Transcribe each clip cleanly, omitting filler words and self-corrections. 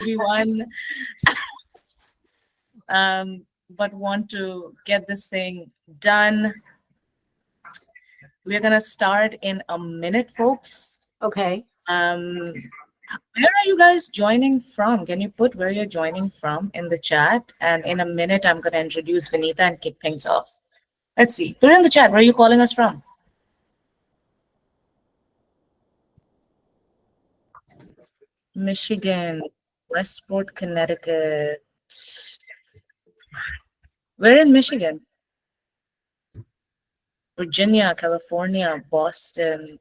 everyone, but want to get this thing done. We're gonna start in a minute, folks. Okay. Where are you guys joining from? Can you put where you're joining from in the chat? And in a minute, I'm gonna introduce Vineeta and kick things off. Let's see. Put it in the chat. Where are you calling us from? Michigan, Westport, Connecticut. We're in Michigan. Virginia, California, Boston,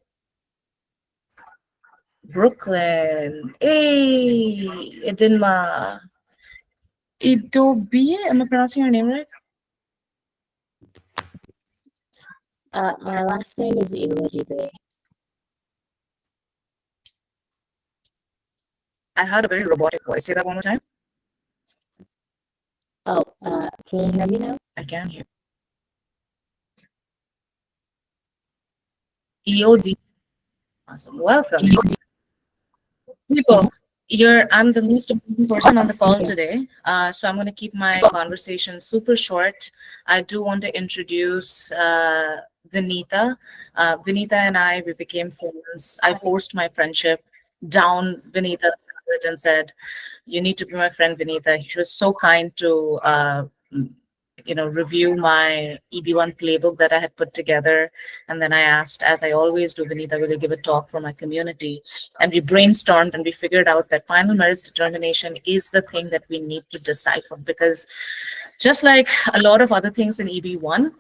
Brooklyn. Hey, Edinma. Idobie? Am I pronouncing your name right? My last name is Ilojibe. I heard a very robotic voice. Say that one more time. Oh, can you hear me now? I can hear. EOD. Awesome. Welcome. People, I'm the least important person on the call today, so I'm going to keep my conversation super short. I do want to introduce Vineeta. Vineeta and we became friends. I forced my friendship down Vineeta's throat and said, "You need to be my friend, Vineeta." She was so kind to review my EB1 playbook that I had put together. And then I asked, as I always do, Vineeta, will you give a talk for my community? And we brainstormed and we figured out that final merits determination is the thing that we need to decipher, because just like a lot of other things in EB1,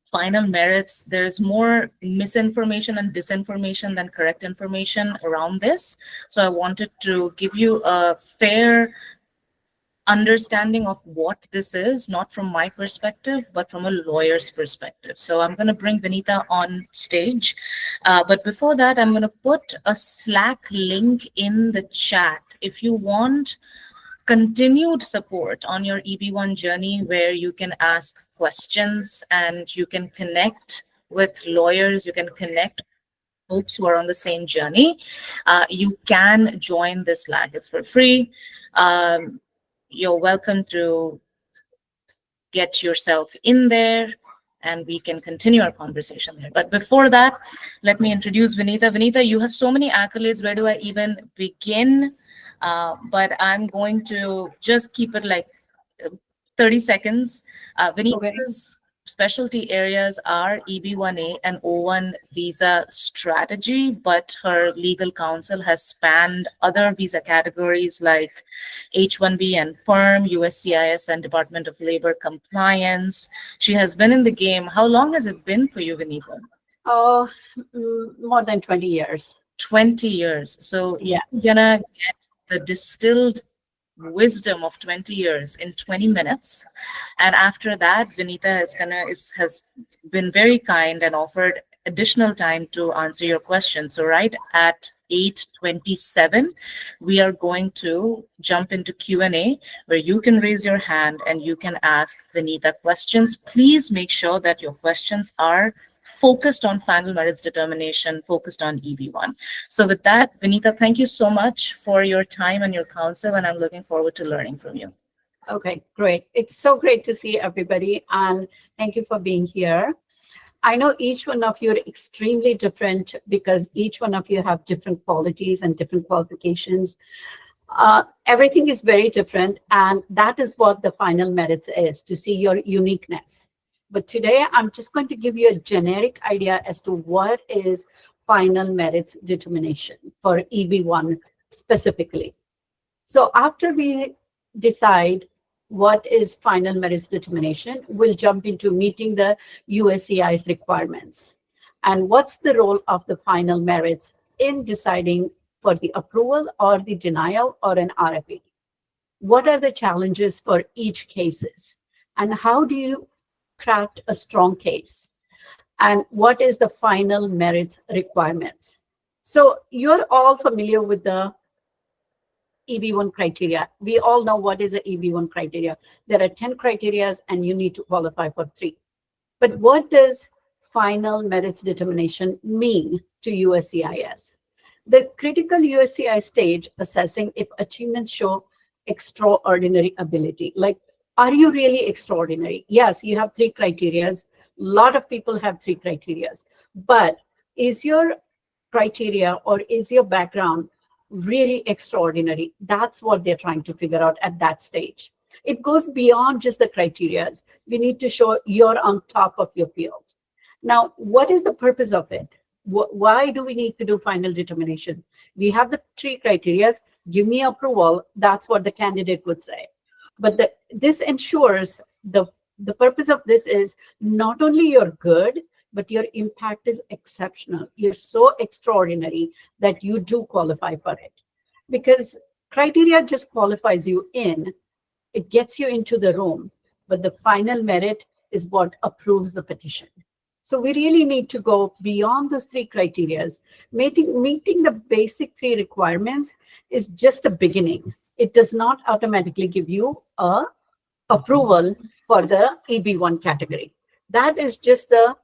final merits, there's more misinformation and disinformation than correct information around this. So I wanted to give you a fair understanding of what this is, not from my perspective, but from a lawyer's perspective. So I'm going to bring Vineeta on stage. But before that, I'm going to put a Slack link in the chat. If you want continued support on your EB1 journey, where you can ask questions and you can connect with lawyers, you can connect folks who are on the same journey, you can join this Slack. It's for free. You're welcome to get yourself in there and we can continue our conversation there. But before that, let me introduce Vineeta. Vineeta, you have so many accolades. Where do I even begin? But I'm going to just keep it like 30 seconds. Vineeta's specialty areas are EB1A and O1 visa strategy, but her legal counsel has spanned other visa categories like H1B and PERM, USCIS and Department of Labor compliance. She has been in the game. How long has it been for you, Vineeta? Oh, more than 20 years. 20 years. So yes, you're gonna get the distilled wisdom of 20 years in 20 minutes. And after that, Vineeta has been very kind and offered additional time to answer your questions. So right at 8:27, we are going to jump into Q&A, where you can raise your hand and you can ask Vineeta questions. Please make sure that your questions are focused on final merits determination, focused on EB1. So with that, Vineeta, thank you so much for your time and your counsel, and I'm looking forward to learning from you. Okay, great. It's so great to see everybody, and thank you for being here. I know each one of you are extremely different because each one of you have different qualities and different qualifications. Everything is very different, and that is what the final merits is, to see your uniqueness. But today, I'm just going to give you a generic idea as to what is final merits determination for EB1 specifically. So after we decide what is final merits determination, we'll jump into meeting the USCIS requirements. And what's the role of the final merits in deciding for the approval or the denial or an RFE? What are the challenges for each cases? And how do you craft a strong case? And what is the final merits requirements? So you're all familiar with the EB1 criteria. We all know what is the EB1 criteria. There are 10 criteria and you need to qualify for 3. But what does final merits determination mean to USCIS? The critical USCI stage assessing if achievements show extraordinary ability. Like, are you really extraordinary? Yes, you have 3 criteria. A lot of people have 3 criteria. But is your criteria or is your background really extraordinary? That's what they're trying to figure out at that stage. It goes beyond just the criteria. We need to show you're on top of your field. Now, what is the purpose of it? Why do we need to do final determination? We have the 3 criteria. Give me approval. That's what the candidate would say. But this ensures the purpose of this is not only you're good, but your impact is exceptional. You're so extraordinary that you do qualify for it. Because criteria just qualifies you in. It gets you into the room, but the final merit is what approves the petition. So we really need to go beyond those 3 criteria. Meeting the basic 3 requirements is just a beginning. It does not automatically give you a approval for the EB1 category. That is just the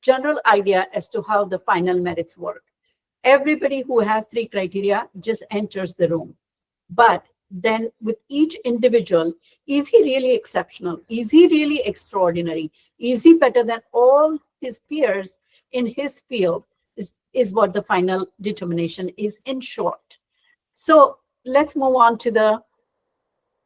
general idea as to how the final merits work. Everybody who has 3 criteria just enters the room. But then with each individual, is he really exceptional? Is he really extraordinary? Is he better than all his peers in his field? Is what the final determination is in short. So let's move on to the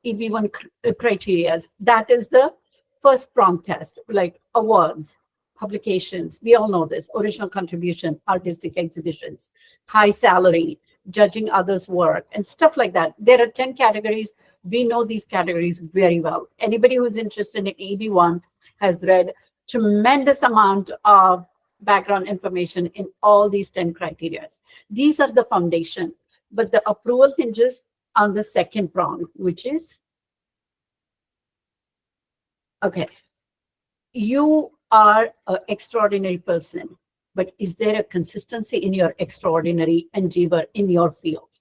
EB1 criteria. That is the first prompt test, like awards, publications. We all know this: original contribution, artistic exhibitions, high salary, judging others' work, and stuff like that. There are 10 categories. We know these categories very well. Anybody who's interested in EB1 has read tremendous amount of background information in all these 10 criteria. These are the foundation, but the approval hinges on the second prong, which is, okay, you are an extraordinary person, but is there a consistency in your extraordinary endeavor in your field?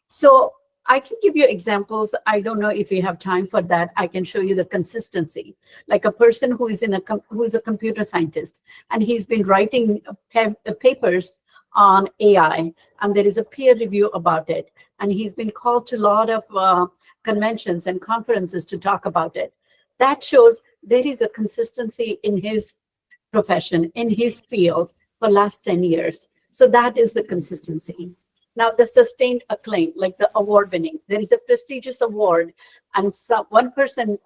So I can give you examples. I don't know if you have time for that. I can show you the consistency. Like a person who is who is a computer scientist, and he's been writing papers on AI, and there is a peer review about it, and he's been called to a lot of conventions and conferences to talk about it. That shows there is a consistency in his profession, in his field for last 10 years. So that is the consistency. Now, the sustained acclaim, like the award winning, there is a prestigious award, and one person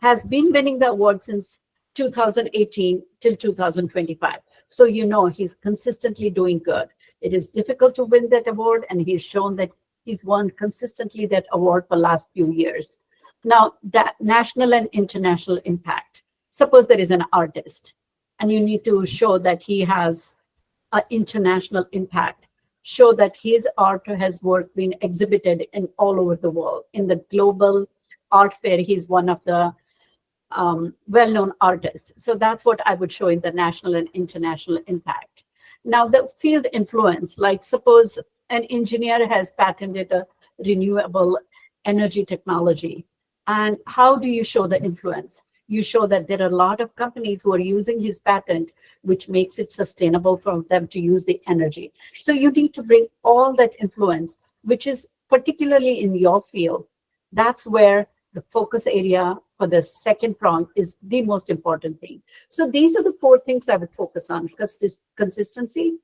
has been winning the award since 2018 till 2025. So you know he's consistently doing good. It is difficult to win that award, and he's shown that he's won consistently that award for last few years. Now, that national and international impact. Suppose there is an artist, and you need to show that he has an international impact. Show that his art has work been exhibited in all over the world. In the global art fair, he's one of the well-known artists. So that's what I would show in the national and international impact. Now, the field influence, like suppose an engineer has patented a renewable energy technology. And how do you show the influence? You show that there are a lot of companies who are using his patent, which makes it sustainable for them to use the energy. So you need to bring all that influence, which is particularly in your field. That's where the focus area for the second prong is the most important thing. So these are the 4 things I would focus on, because this consistency,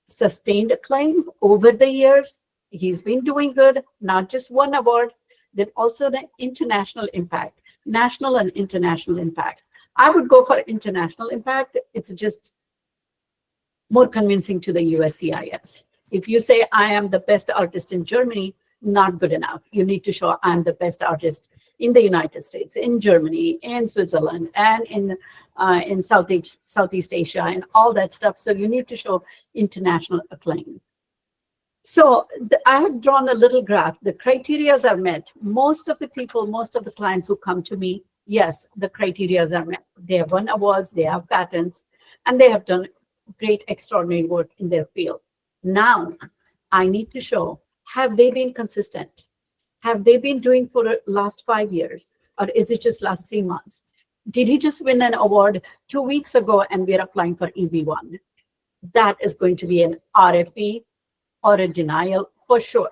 sustained acclaim over the years, he's been doing good, not just one award, then also the international impact. National and international impact. I would go for international impact. It's just more convincing to the USCIS. If you say I am the best artist in Germany, not good enough. You need to show I'm the best artist in the United States, in Germany, in Switzerland, and in Southeast Asia, and all that stuff. So you need to show international acclaim. So I have drawn a little graph. The criteria are met. Most of the people, most of the clients who come to me, yes, the criteria are met. They have won awards, they have patents, and they have done great, extraordinary work in their field. Now, I need to show, have they been consistent? Have they been doing for the last 5 years? Or is it just last 3 months? Did he just win an award 2 weeks ago and we're applying for EB1? That is going to be an RFP or a denial for sure.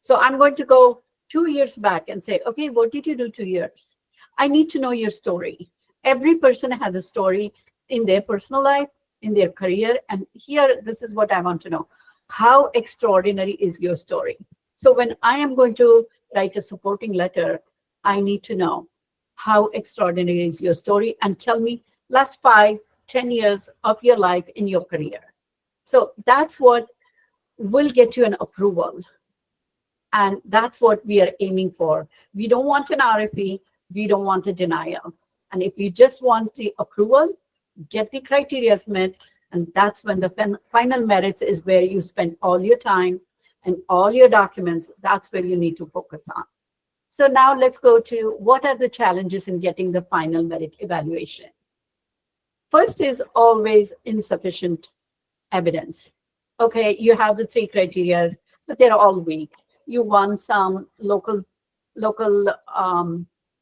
So I'm going to go 2 years back and say, okay, what did you do 2 years? I need to know your story. Every person has a story in their personal life, in their career. And here, this is what I want to know. How extraordinary is your story? So when I am going to write a supporting letter, I need to know how extraordinary is your story and tell me last 5, 10 years of your life in your career. So that's what will get you an approval. And that's what we are aiming for. We don't want an RFE. We don't want a denial. And if you just want the approval, get the criteria met, and that's when the final merits is where you spend all your time and all your documents. That's where you need to focus on. So now let's go to what are the challenges in getting the final merit evaluation. First is always insufficient evidence. Okay, you have the 3 criteria, but they're all weak. You want some local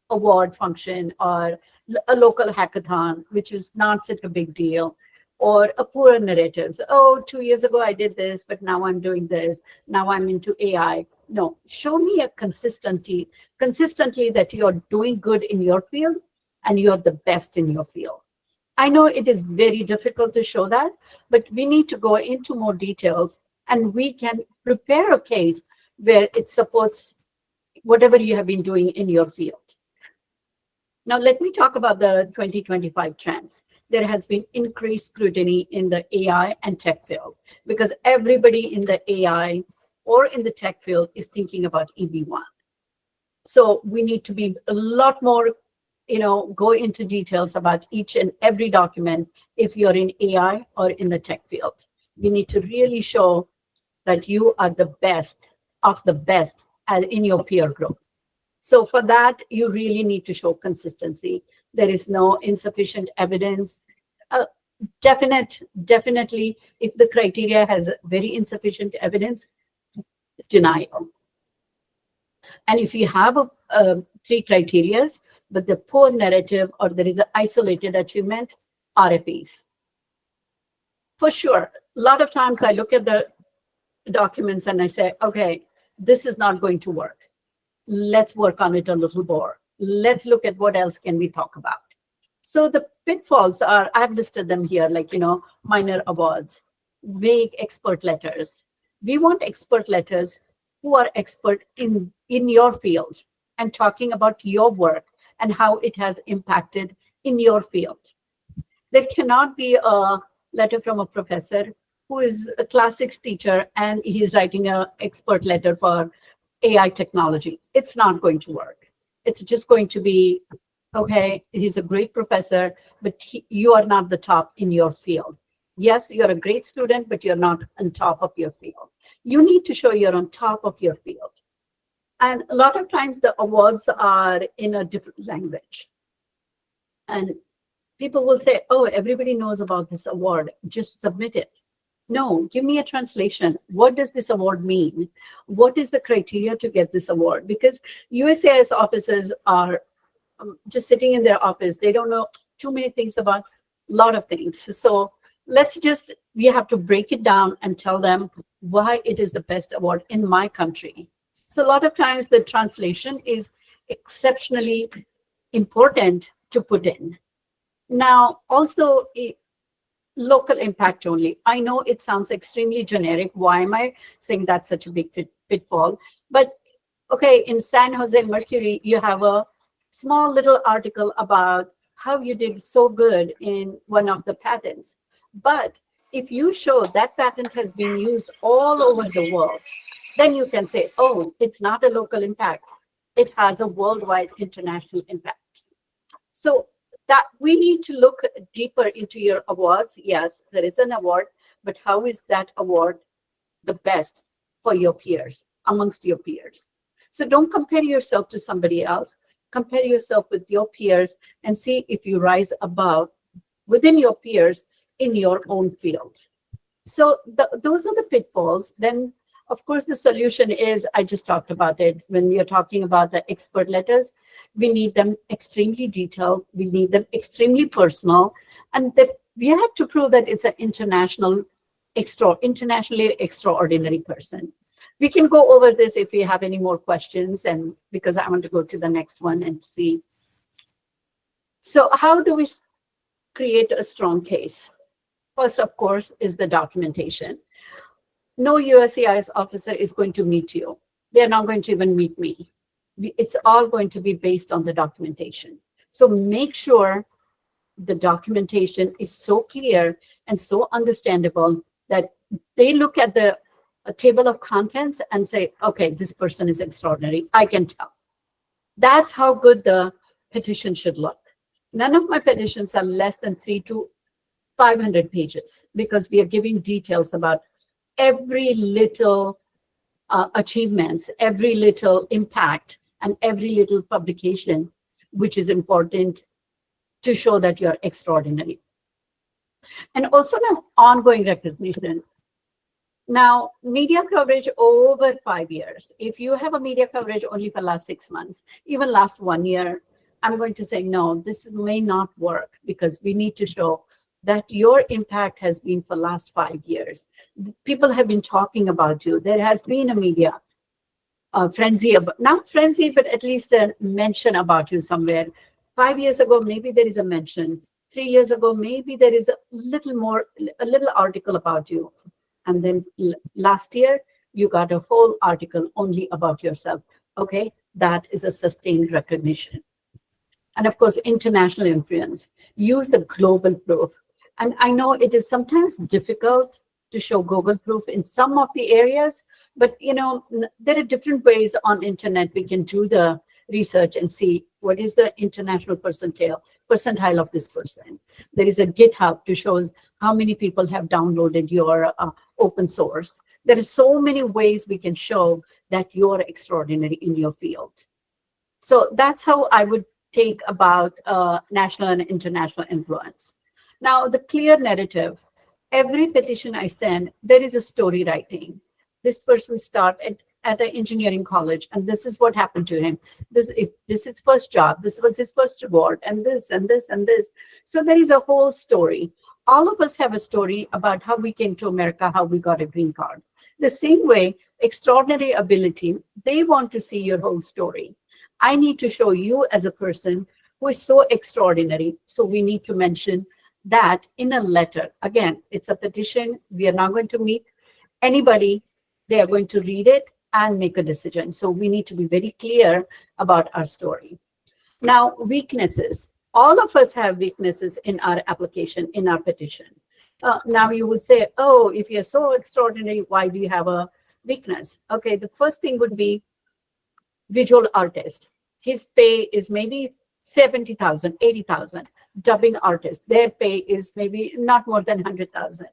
award function or a local hackathon, which is not such a big deal, or a poor narratives. Oh, 2 years ago I did this, but now I'm doing this. Now I'm into AI. No, show me a consistently that you're doing good in your field and you're the best in your field. I know it is very difficult to show that, but we need to go into more details and we can prepare a case where it supports whatever you have been doing in your field. Now, let me talk about the 2025 trends. There has been increased scrutiny in the AI and tech field because everybody in the AI or in the tech field is thinking about EB1. So we need to be a lot more, go into details about each and every document if you're in AI or in the tech field. We need to really show that you are the best of the best in your peer group. So for that, you really need to show consistency. There is no insufficient evidence. Definitely, if the criteria has very insufficient evidence, denial. And if you have 3 criteria, but the poor narrative or there is an isolated achievement, RFEs. For sure, a lot of times I look at the documents and I say, okay, this is not going to work. Let's work on it a little more. Let's look at what else can we talk about. So the pitfalls are, I've listed them here, like, minor awards, vague expert letters. We want expert letters who are expert in your field and talking about your work and how it has impacted in your field. There cannot be a letter from a professor who is a classics teacher and he's writing an expert letter for AI technology. It's not going to work. It's just going to be, okay, he's a great professor, but you are not the top in your field. Yes, you're a great student, but you're not on top of your field. You need to show you're on top of your field. And a lot of times the awards are in a different language. And people will say, oh, everybody knows about this award, just submit it. No, give me a translation. What does this award mean? What is the criteria to get this award? Because USCIS officers are just sitting in their office. They don't know too many things about a lot of things. So we have to break it down and tell them why it is the best award in my country. So a lot of times the translation is exceptionally important to put in. Now, also, local impact only. I know it sounds extremely generic. Why am I saying that's such a big pitfall? But okay, in San Jose Mercury, you have a small little article about how you did so good in one of the patents. But if you show that patent has been used all over the world, then you can say, oh, it's not a local impact. It has a worldwide international impact. So that we need to look deeper into your awards. Yes, there is an award, but how is that award the best for your peers, amongst your peers? So don't compare yourself to somebody else. Compare yourself with your peers and see if you rise above within your peers in your own field. So those are the pitfalls. Then, of course, the solution is, I just talked about it. When you're talking about the expert letters, we need them extremely detailed. We need them extremely personal. And that we have to prove that it's an international internationally extraordinary person. We can go over this if we have any more questions, and because I want to go to the next one and see. So how do we create a strong case? First, of course, is the documentation. No USCIS officer is going to meet you. They're not going to even meet me. It's all going to be based on the documentation. So make sure the documentation is so clear and so understandable that they look at the table of contents and say, okay, this person is extraordinary. I can tell. That's how good the petition should look. None of my petitions are less than 300 to 500 pages because we are giving details about every little achievements, every little impact, and every little publication, which is important to show that you're extraordinary. And also the ongoing recognition. Now, media coverage over 5 years. If you have a media coverage only for last 6 months, even last 1 year, I'm going to say, no, this may not work because we need to show that your impact has been for last 5 years. People have been talking about you. There has been a media frenzy, not frenzy, but at least a mention about you somewhere. 5 years ago, maybe there is a mention. 3 years ago, maybe there is a little article about you. And then last year, you got a whole article only about yourself. Okay, that is a sustained recognition. And of course, international influence. Use the global proof. And I know it is sometimes difficult to show global proof in some of the areas, but there are different ways on internet we can do the research and see what is the international percentile of this person. There is a GitHub to show how many people have downloaded your open source. There are so many ways we can show that you are extraordinary in your field. So that's how I would take about national and international influence. Now, the clear narrative. Every petition I send, there is a story writing. This person started at an engineering college, and this is what happened to him. This is his first job. This was his first reward, and this and this and this. So there is a whole story. All of us have a story about how we came to America, how we got a green card. The same way, extraordinary ability, they want to see your whole story. I need to show you as a person who is so extraordinary. So we need to mention that in a letter. Again, it's a petition. We are not going to meet anybody. They are going to read it and make a decision. So we need to be very clear about our story. Now, weaknesses. All of us have weaknesses in our application, in our petition. Now you would say, oh, if you're so extraordinary, why do you have a weakness? Okay, the first thing would be visual artist. His pay is maybe 70,000, 80,000. Dubbing artist, their pay is maybe not more than 100,000.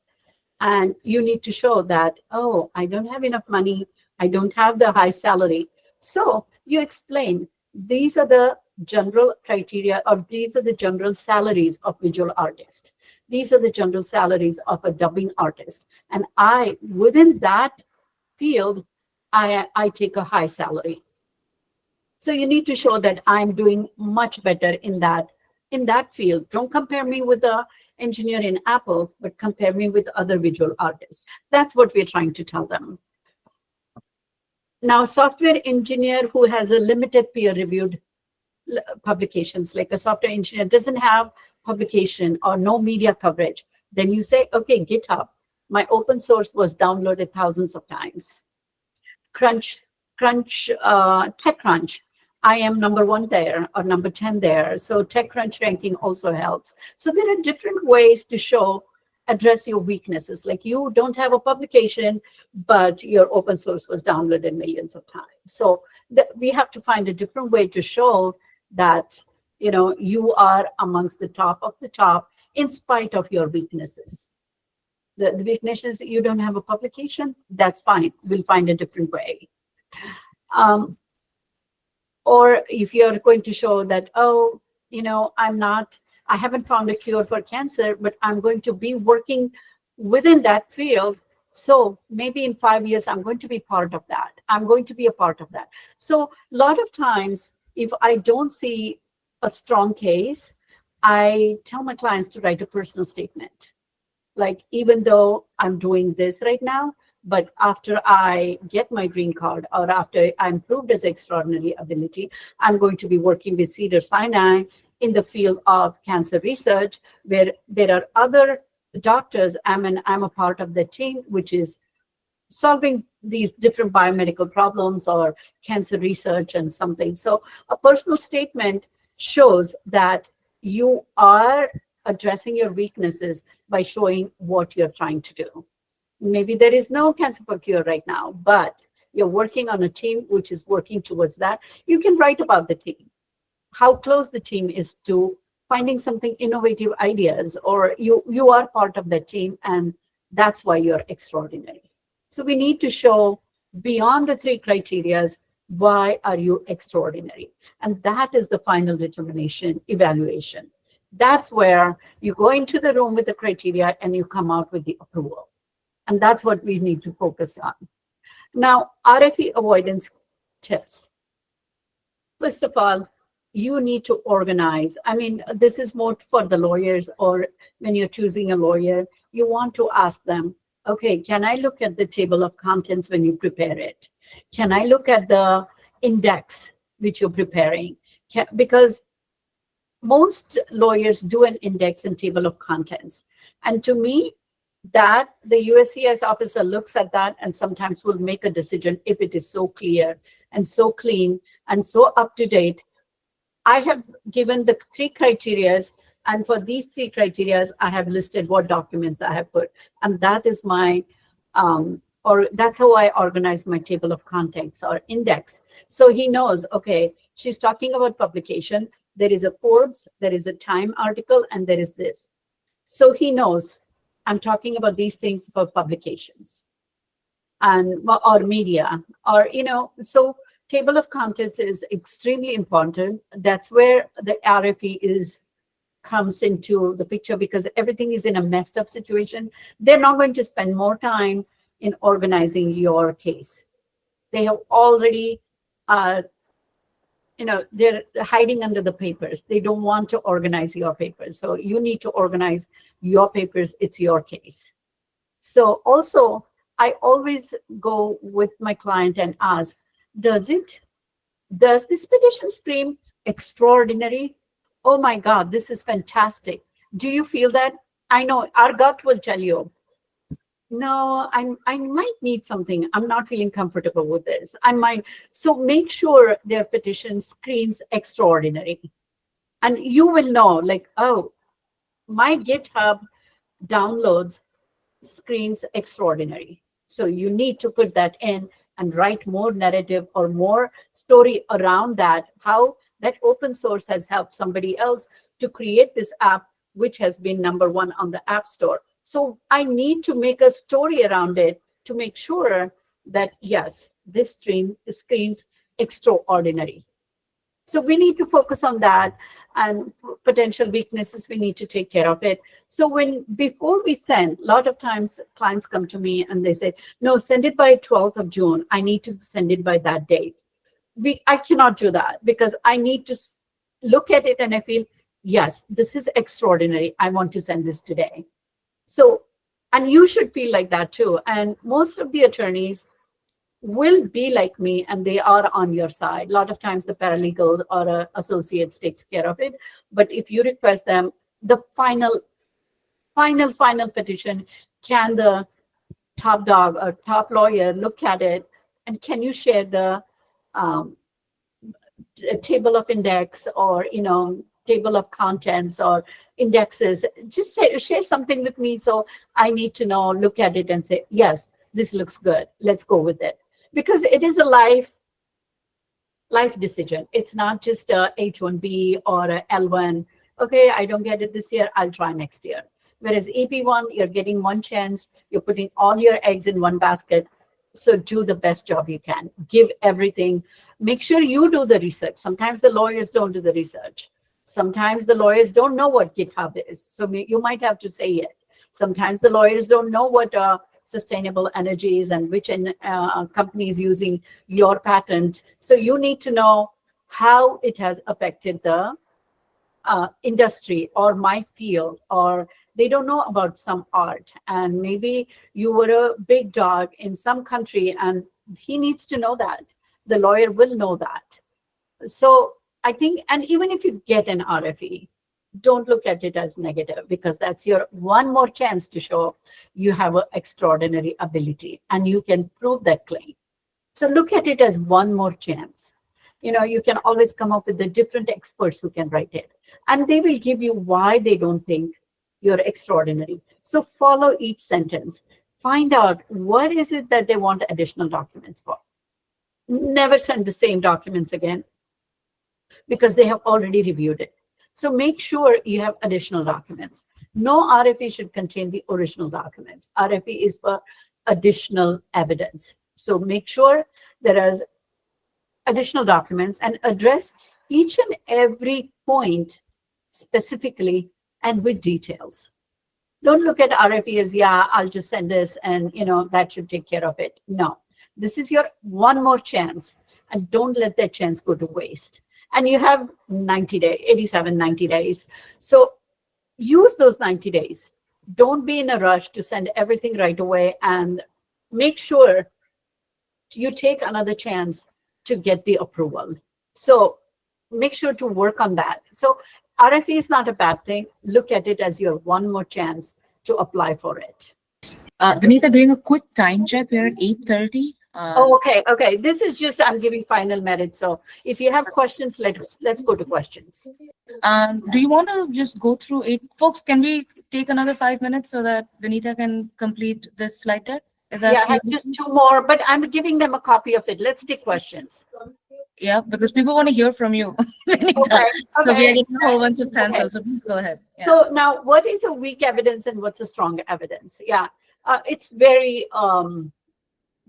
And you need to show that, oh, I don't have enough money. I don't have the high salary. So you explain, these are the general criteria, or these are the general salaries of visual artist. These are the general salaries of a dubbing artist. And within that field, I take a high salary. So you need to show that I'm doing much better in that field. Don't compare me with the engineer in Apple, but compare me with other visual artists. That's what we're trying to tell them. Now, software engineer who has a limited peer-reviewed publications, like a software engineer doesn't have publication or no media coverage, then you say, okay, GitHub, my open source was downloaded thousands of times. TechCrunch, I am number 1 there or number 10 there. So TechCrunch ranking also helps. So there are different ways to address your weaknesses. Like you don't have a publication, but your open source was downloaded millions of times. So we have to find a different way to show that you are amongst the top of the top in spite of your weaknesses. The weakness is you don't have a publication, that's fine. We'll find a different way. Or if you're going to show that, oh, I haven't found a cure for cancer, but I'm going to be working within that field. So maybe in 5 years, I'm going to be part of that. I'm going to be a part of that. So a lot of times, if I don't see a strong case, I tell my clients to write a personal statement. Like, even though I'm doing this right now, but after I get my green card or after I'm proved as extraordinary ability, I'm going to be working with Cedars-Sinai in the field of cancer research, where there are other doctors. I'm a part of the team, which is solving these different biomedical problems or cancer research and something. So a personal statement shows that you are addressing your weaknesses by showing what you're trying to do. Maybe there is no cancer for cure right now, but you're working on a team which is working towards that. You can write about the team, how close the team is to finding something innovative ideas, or you are part of that team, and that's why you're extraordinary. So we need to show beyond the 3 criterias, why are you extraordinary? And that is the final determination, evaluation. That's where you go into the room with the criteria and you come out with the approval. And that's what we need to focus on. Now, RFE avoidance tips. First of all, you need to organize. I mean, this is more for the lawyers, or when you're choosing a lawyer, you want to ask them, okay, can I look at the table of contents when you prepare it? Can I look at the index which you're preparing? Because most lawyers do an index and table of contents. And to me, that the USCIS officer looks at that and sometimes will make a decision if it is so clear and so clean and so up to date. I have given the 3 criterias, and for these 3 criterias, I have listed what documents I have put, and that is my, or that's how I organize my table of contents or index. So he knows, okay, she's talking about publication. There is a Forbes, there is a Time article, and there is this. So he knows I'm talking about these things about publications and or media, or, you know, so table of contents is extremely important. That's where the RFE comes into the picture, because everything is in a messed up situation. They're not going to spend more time in organizing your case. They have already, you know, they're hiding under the papers. They don't want to organize your papers. So you need to organize your papers. It's your case. So also, I always go with my client and ask, does this petition scream extraordinary? Oh my God, this is fantastic. Do you feel that? I know our gut will tell you, no, I might need something. I'm not feeling comfortable with this. I might. So make sure their petition screams extraordinary. And you will know, like, oh, my GitHub downloads screams extraordinary. So you need to put that in and write more narrative or more story around that, how that open source has helped somebody else to create this app, which has been #1 on the App Store. So I need to make a story around it to make sure that, yes, this stream screams extraordinary. So we need to focus on that, and potential weaknesses, we need to take care of it. So before we send, a lot of times clients come to me and they say, no, send it by 12th of June. I need to send it by that date. I cannot do that, because I need to look at it and I feel, yes, this is extraordinary. I want to send this today. So, and you should feel like that too. And most of the attorneys will be like me, and they are on your side. A lot of times the paralegal or associates takes care of it. But if you request them, the final petition, can the top dog or top lawyer look at it, and can you share the table of index, or, you know, table of contents or indexes? Just share something with me. So I need to know, look at it and say, yes, this looks good. Let's go with it. Because it is a life decision. It's not just a H1B or a L1. Okay, I don't get it this year, I'll try next year. Whereas EB1, you're getting one chance, you're putting all your eggs in one basket. So do the best job you can. Give everything. Make sure you do the research. Sometimes the lawyers don't do the research. Sometimes the lawyers don't know what GitHub is. So you might have to say it. Sometimes the lawyers don't know what sustainable energy is and which company is using your patent. So you need to know how it has affected the industry or my field, or They don't know about some art. And maybe you were a big dog in some country and he needs to know that. The lawyer will know that. So I think, and even if you get an RFE, don't look at it as negative, because that's your one more chance to show you have an extraordinary ability and you can prove that claim. So look at it as one more chance. You can always come up with the different experts who can write it, and they will give you why they don't think you're extraordinary. So follow each sentence. Find out what is it that they want additional documents for. Never send the same documents again, because they have already reviewed it. So make sure you have additional documents. No RFE should contain the original documents. RFE is for additional evidence. So make sure there is additional documents and address each and every point specifically and with details. Don't look at RFE as, yeah, I'll just send this and that should take care of it. No, this is your one more chance, and don't let that chance go to waste. And you have 90 days. So use those 90 days. Don't be in a rush to send everything right away, and make sure you take another chance to get the approval. So make sure to work on that. So RFE is not a bad thing. Look at it as your one more chance to apply for it. Vineeta, doing a quick time check. We're at 8:30. Okay. This is just, I'm giving final merit. So if you have questions, let's go to questions. Do you want to just go through it? Folks, can we take another 5 minutes so that Vineeta can complete this slide deck? Is that Yeah, I have just 2 more, but I'm giving them a copy of it. Let's take questions. Yeah, because people want to hear from you. Vineeta. So we are getting a whole bunch of answers, so please go ahead. Yeah. So now, what is a weak evidence and what's a strong evidence? Yeah, it's very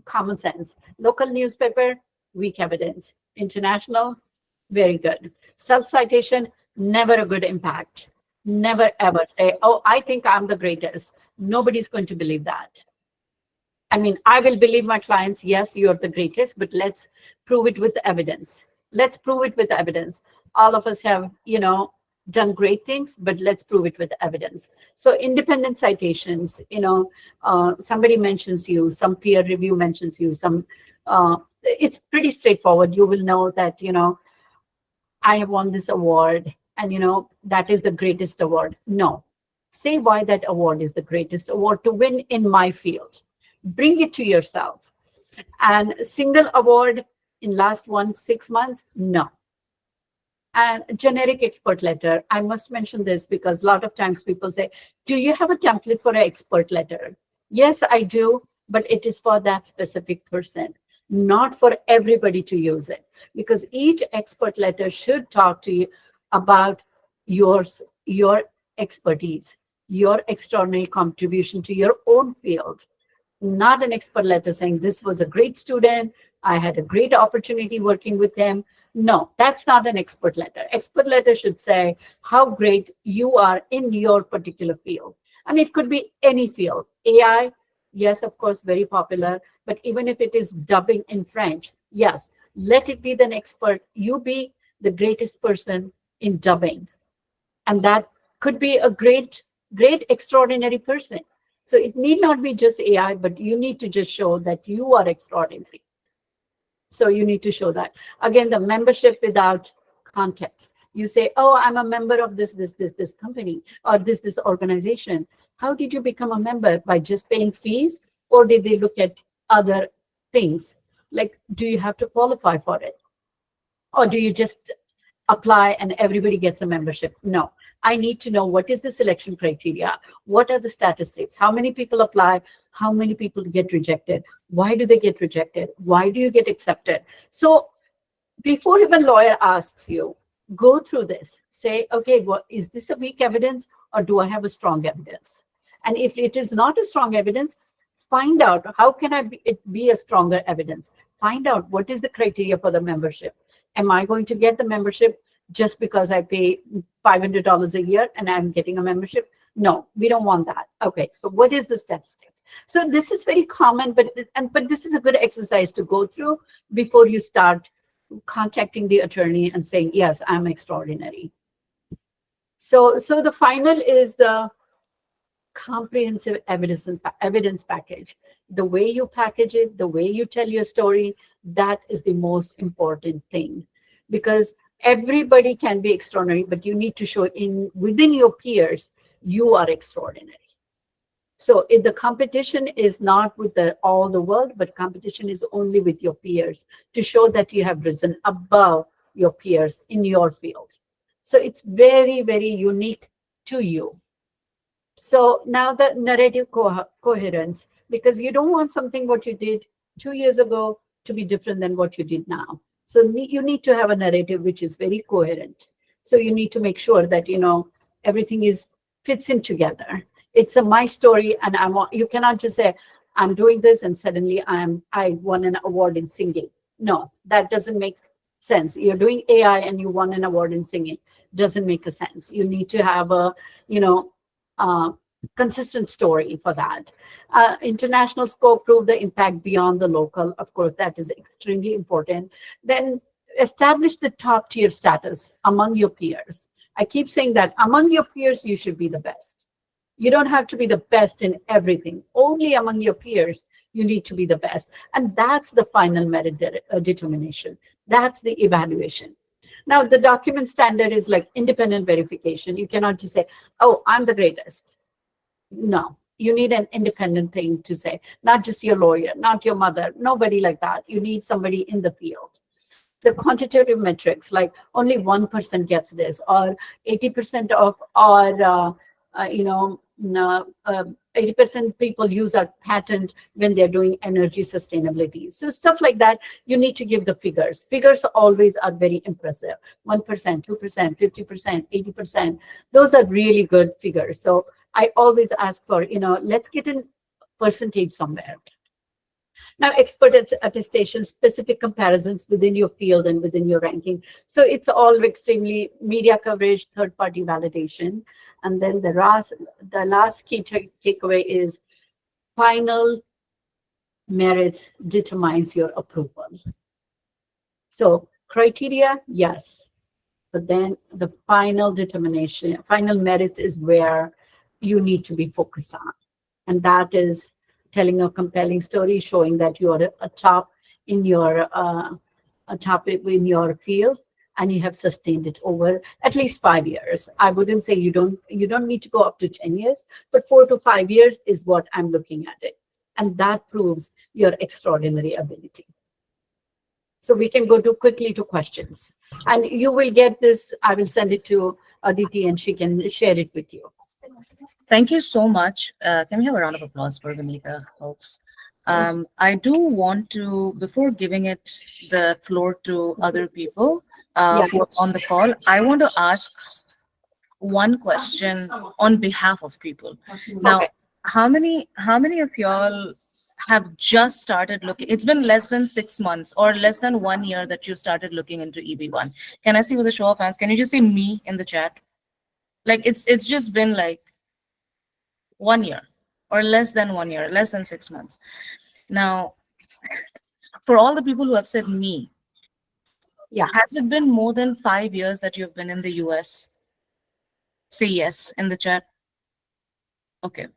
common sense. Local newspaper, weak evidence. International, very good. Self-citation, never a good impact. Never ever say, oh, I think I'm the greatest. Nobody's going to believe that. I mean, I will believe my clients, yes, you're the greatest, but let's prove it with evidence. Let's prove it with evidence. All of us have, done great things, but let's prove it with evidence. So independent citations, somebody mentions you, some peer review mentions you, it's pretty straightforward. You will know that, I have won this award and, that is the greatest award. No, say why that award is the greatest award to win in my field. Bring it to yourself. And single award in last 6 months, no. And generic expert letter, I must mention this because a lot of times people say, do you have a template for an expert letter? Yes, I do, but it is for that specific person, not for everybody to use it. Because each expert letter should talk to you about your expertise, your extraordinary contribution to your own field. Not an expert letter saying this was a great student, I had a great opportunity working with him. No, that's not an expert letter. Expert letter should say how great you are in your particular field. And it could be any field. AI, yes, of course, very popular. But even if it is dubbing in French, yes, let it be the expert. You be the greatest person in dubbing. And that could be a great, extraordinary person. So it need not be just AI, but you need to just show that you are extraordinary. So you need to show that. Again, the membership without context. You say, oh, I'm a member of this company or this organization. How did you become a member? By just paying fees? Or did they look at other things? Like, do you have to qualify for it? Or do you just apply and everybody gets a membership? No. I need to know what is the selection criteria, what are the statistics, how many people apply, how many people get rejected, why do they get rejected, why do you get accepted? So before even lawyer asks you, go through this, say, okay, is this a weak evidence or do I have a strong evidence? And if it is not a strong evidence, find out how can it be a stronger evidence? Find out what is the criteria for the membership. Am I going to get the membership just because I pay $500 a year and I'm getting a membership? No, we don't want that. Okay, so what is the statistic? So this is very common, but this is a good exercise to go through before you start contacting the attorney and saying, yes, I'm extraordinary. So the final is the comprehensive evidence package. The way you package it, the way you tell your story, that is the most important thing. Because everybody can be extraordinary, but you need to show within your peers, you are extraordinary. So if the competition is not with all the world, but competition is only with your peers to show that you have risen above your peers in your field. So it's very, very unique to you. So now the narrative coherence, because you don't want something what you did 2 years ago to be different than what you did now. So you need to have a narrative which is very coherent. So you need to make sure that, everything fits in together. It's my story, and you cannot just say, I'm doing this and suddenly I won an award in singing. No, that doesn't make sense. You're doing AI and you won an award in singing. Doesn't make a sense. You need to have a, consistent story for that. International scope, prove the impact beyond the local. Of course, that is extremely important. Then establish the top tier status among your peers. I keep saying that among your peers, you should be the best. You don't have to be the best in everything. Only among your peers, you need to be the best. And that's the final merit determination. That's the evaluation. Now, the document standard is like independent verification. You cannot just say, oh, I'm the greatest. No, you need an independent thing to say, not just your lawyer, not your mother, nobody like that. You need somebody in the field. The quantitative metrics, like only 1% gets this, or 80% of our 80% people use our patent when they're doing energy sustainability. So stuff like that, you need to give the figures. Figures always are very impressive. 1%, 2%, 50%, 80%. Those are really good figures. So I always ask for, let's get a percentage somewhere. Now, expert attestation, specific comparisons within your field and within your ranking. So it's all extremely media coverage, third-party validation. And then the last key takeaway is final merits determines your approval. So criteria, yes. But then the final determination, final merits is where you need to be focused on. And that is telling a compelling story, showing that you are a top in your field, and you have sustained it over at least 5 years. I wouldn't say you don't need to go up to 10 years, but 4 to 5 years is what I'm looking at it. And that proves your extraordinary ability. So we can go quickly to questions. And you will get this, I will send it to Aditi and she can share it with you. Thank you so much. Can we have a round of applause for Vineeta, folks? I do want to, before giving it the floor to other people who are on the call, I want to ask one question on behalf of people. Now, okay. How many of y'all have just started looking? It's been less than 6 months or less than 1 year that you've started looking into EB1. Can I see with a show of hands? Can you just say me in the chat? Like it's just been like 1 year or less than 1 year, less than 6 months. Now, for all the people who have said me, has it been more than 5 years that you've been in the US? Say yes in the chat. Okay.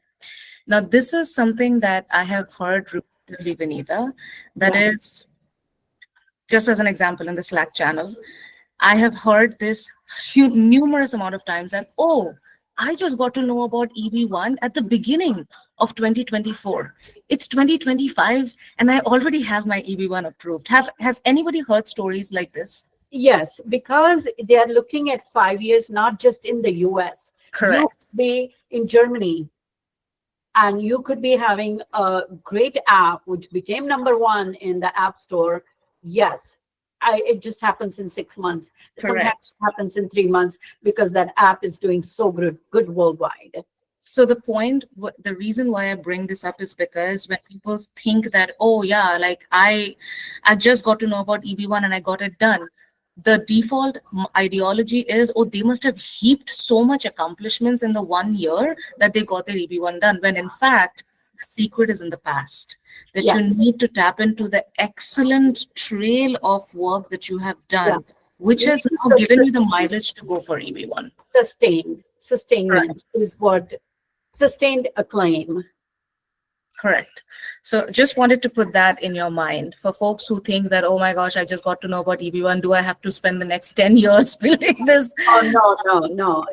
Now, this is something that I have heard repeatedly, Vineeta, that is, just as an example, in the Slack channel, I have heard this numerous amount of times that, oh, I just got to know about EB1 at the beginning of 2024. It's 2025 and I already have my EB1 approved. Has anybody heard stories like this? Yes, because they are looking at 5 years, not just in the US. Correct. You could be in Germany and you could be having a great app which became #1 in the App Store. Yes. It just happens in 6 months. Correct. Sometimes it happens in 3 months because that app is doing so good worldwide. So the reason why I bring this up is because when people think that, oh yeah, like I just got to know about EB1 and I got it done, the default ideology is, oh, they must have heaped so much accomplishments in the 1 year that they got their EB1 done, when in fact, the secret is in the past. That you need to tap into the excellent trail of work that you have done, which has now given you the mileage to go for EB1. Sustainment is what sustained acclaim. Correct. So just wanted to put that in your mind for folks who think that, oh my gosh, I just got to know about EB1. Do I have to spend the next 10 years building this? Oh, no.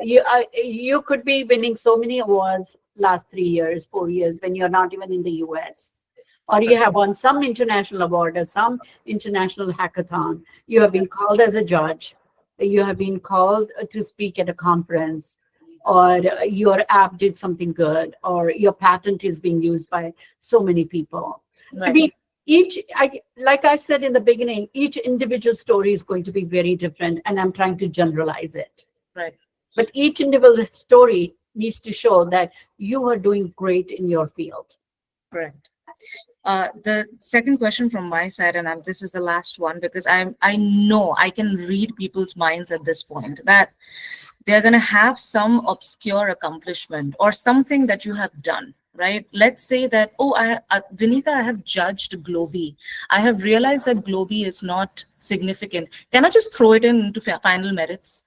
You could be winning so many awards last 3 years, 4 years when you're not even in the US. Or you have won some international award or some international hackathon. You have been called as a judge. You have been called to speak at a conference, or your app did something good, or your patent is being used by so many people. I Right. mean, like I said in the beginning, each individual story is going to be very different, and I'm trying to generalize it. Right. But each individual story needs to show that you are doing great in your field. Correct. The second question from my side, and this is the last one, because I know I can read people's minds at this point, that they're going to have some obscure accomplishment or something that you have done, right? Let's say that, oh, Vineeta, I have judged Globy. I have realized that Globy is not significant. Can I just throw it into final merits?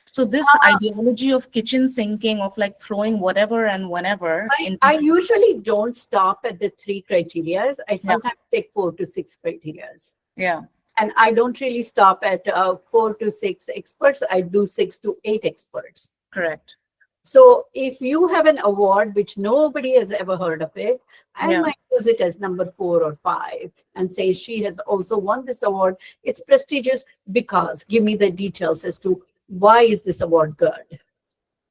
So this ideology of kitchen sinking, of like throwing whatever and whenever. I usually don't stop at the 3 criteria. I sometimes take 4 to 6 criteria. Yeah. And I don't really stop at 4 to 6 experts. I do 6 to 8 experts. Correct. So if you have an award which nobody has ever heard of it, I might use it as number 4 or 5 and say she has also won this award. It's prestigious because give me the details as to why is this award good.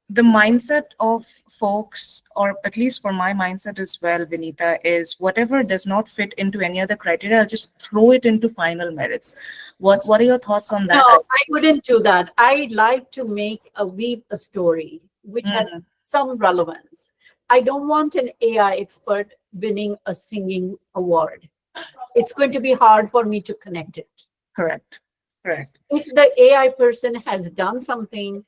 The mindset of folks, or at least for my mindset as well, Vineeta, is whatever does not fit into any other criteria, I'll just throw it into final merits. What are your thoughts on that? No, I wouldn't do that. I like to weave a story which has some relevance. I don't want an AI expert winning a singing award. It's going to be hard for me to connect it. Correct. Correct. If the AI person has done something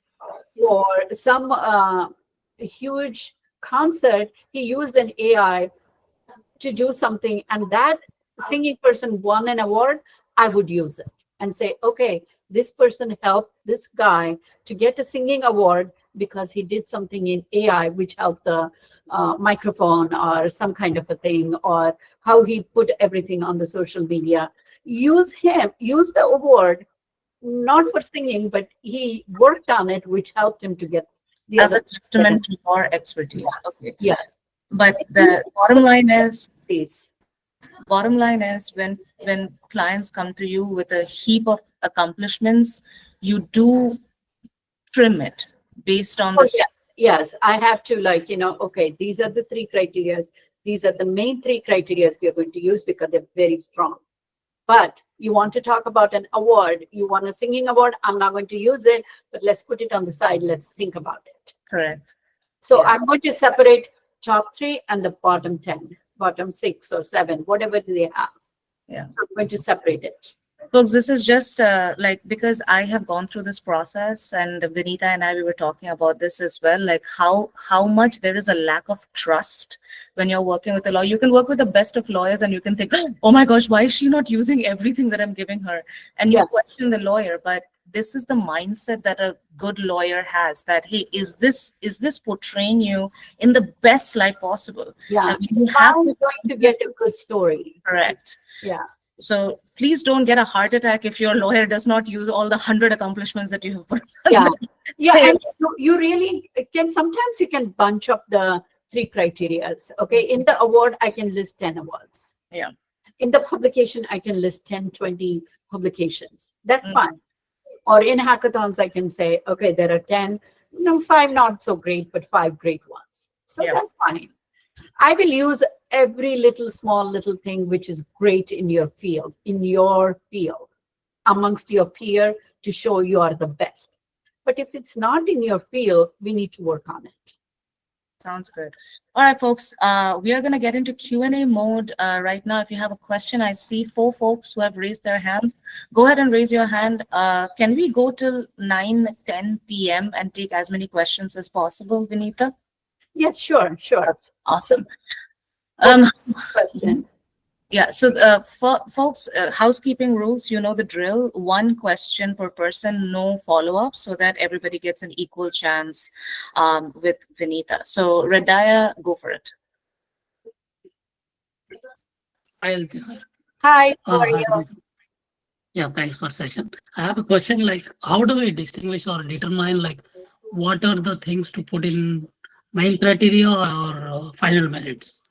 for some huge concert, he used an AI to do something, and that singing person won an award, I would use it and say, okay, this person helped this guy to get a singing award because he did something in AI which helped the microphone or some kind of a thing, or how he put everything on the social media. Use the award, not for singing, but he worked on it, which helped him to get the As other a testament to your expertise. Yes. Okay. Yes. But the bottom line is, Please. when clients come to you with a heap of accomplishments, you do trim it based on this. Yes, I have to okay, these are the 3 criteria. These are the main 3 criteria we are going to use because they're very strong. But you want to talk about an award, you want a singing award, I'm not going to use it, but let's put it on the side. Let's think about it. Correct. So I'm going to separate top 3 and the bottom 10, bottom 6 or 7, whatever they have. Yeah. So I'm going to separate it. Folks, this is just because I have gone through this process, and Vineeta and I, we were talking about this as well, like how much there is a lack of trust when you're working with a lawyer. You can work with the best of lawyers and you can think, oh my gosh, why is she not using everything that I'm giving her? And you question the lawyer, but this is the mindset that a good lawyer has, that, hey, is this portraying you in the best light possible? Yeah, you have going to get a good story. Correct. Yeah. So please don't get a heart attack if your lawyer does not use all the 100 accomplishments that you have put. Yeah. And you really can, sometimes you can bunch up the 3 criteria. Okay. In the award, I can list 10 awards. Yeah. In the publication, I can list 10, 20 publications. That's fine. Or in hackathons, I can say, okay, there are 10, 5 not so great, but 5 great ones. So that's fine. I will use every small little thing which is great in your field, amongst your peer, to show you are the best. But if it's not in your field, we need to work on it. Sounds good. All right, folks, we are going to get into Q&A mode right now. If you have a question, I see 4 folks who have raised their hands. Go ahead and raise your hand. Can we go till 9:10 p.m. and take as many questions as possible, Vineeta? Yes, sure. Awesome. Question. Yeah, so folks, housekeeping rules, you know the drill. One question per person, no follow-up, so that everybody gets an equal chance with Vineeta. So Redaya, go for it. I'll, Hi, how are uh, you? yeah, thanks for session. I have a question like, how do we distinguish or determine like what are the things to put in main criteria or final merits?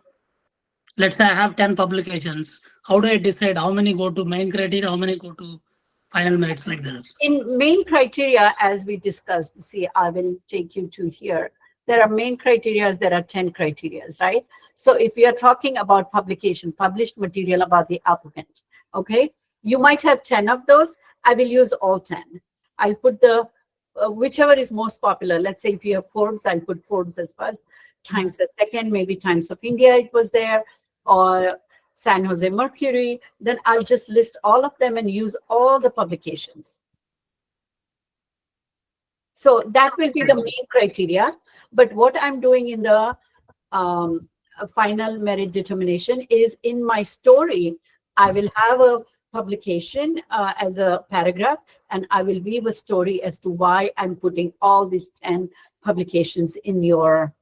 Let's say I have 10 publications. How do I decide how many go to main criteria, how many go to final merits like this? In main criteria, as we discussed, see, I will take you to here. There are main criteria, there are 10 criteria, right? So if we are talking about publication, published material about the applicant, okay? You might have 10 of those. I will use all 10. I'll put the, whichever is most popular. Let's say if you have Forbes, I'll put Forbes as first, Times as second, maybe Times of India it was there, or San Jose Mercury. Then I'll just list all of them and use all the publications. So that will be the main criteria. But what I'm doing in the final merit determination is in my story, I will have a publication as a paragraph, and I will weave a story as to why I'm putting all these 10 publications in your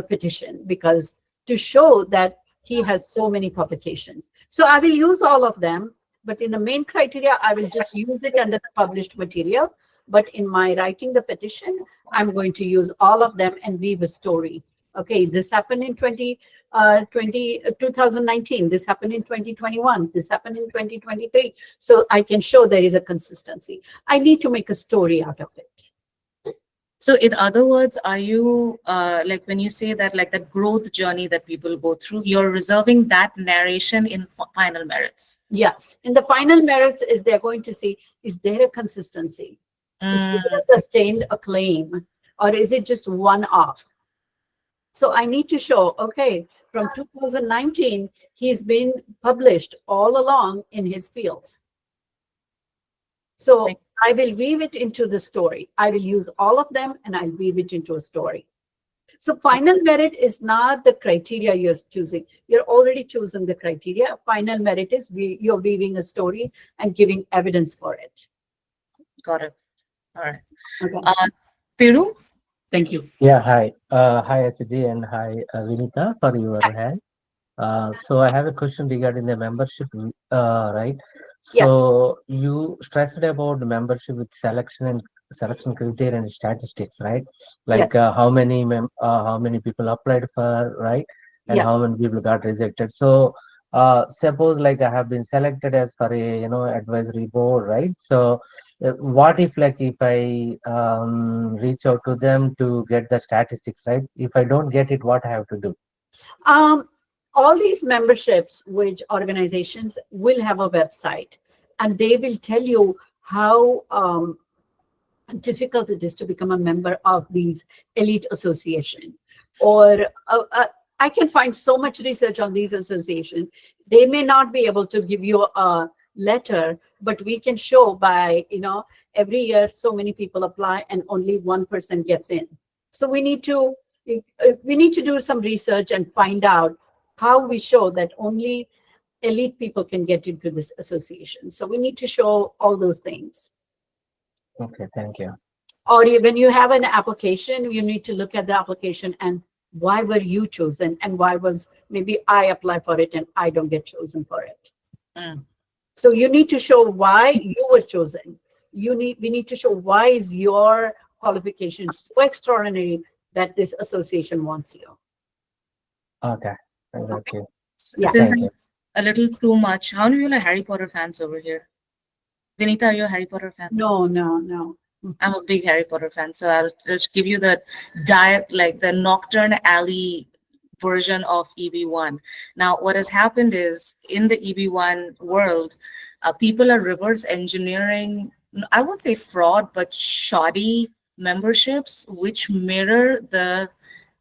petition, because to show that he has so many publications. So I will use all of them, but in the main criteria, I will just use it under the published material. But in my writing the petition, I'm going to use all of them and weave a story. Okay, this happened in 2019. This happened in 2021. This happened in 2023. So I can show there is a consistency. I need to make a story out of it. So in other words, are you like when you say that like that growth journey that people go through, you're reserving that narration in final merits? Yes. In the final merits, is they're going to see, is there a consistency? Is there a sustained acclaim, or is it just one-off? So I need to show, okay, from 2019, he's been published all along in his field. So I will weave it into the story. I will use all of them and I'll weave it into a story. So final merit is not the criteria you're choosing. You're already chosen the criteria. Final merit is you're weaving a story and giving evidence for it. Got it. All right. Okay. Thiru? Thank you. Yeah, hi. Hi, HD, and hi, Vineeta, for your hand. So I have a question regarding the membership, right? So you stressed about the membership with selection criteria and statistics, right? Like how many people applied for, right? And how many people got rejected. So suppose like I have been selected as for a advisory board, right? So what if like if I reach out to them to get the statistics, right? If I don't get it, what I have to do? All these memberships, which organizations will have a website, and they will tell you how difficult it is to become a member of these elite association. Or I can find so much research on these associations. They may not be able to give you a letter, but we can show by, every year so many people apply and only one person gets in. So we need to do some research and find out how we show that only elite people can get into this association. So we need to show all those things. Okay, thank you. Or when you have an application, you need to look at the application and why were you chosen, and why was maybe I apply for it and I don't get chosen for it. So you need to show why you were chosen. We need to show why is your qualification so extraordinary that this association wants you. Okay, thank you. Since I'm a little too much, how many of you are Harry Potter fans over here? Vineeta, are you a Harry Potter fan? No. I'm a big Harry Potter fan, so I'll just give you the the Nocturne Alley version of EB1. Now, what has happened is in the EB1 world, people are reverse engineering, I won't say fraud, but shoddy memberships, which mirror the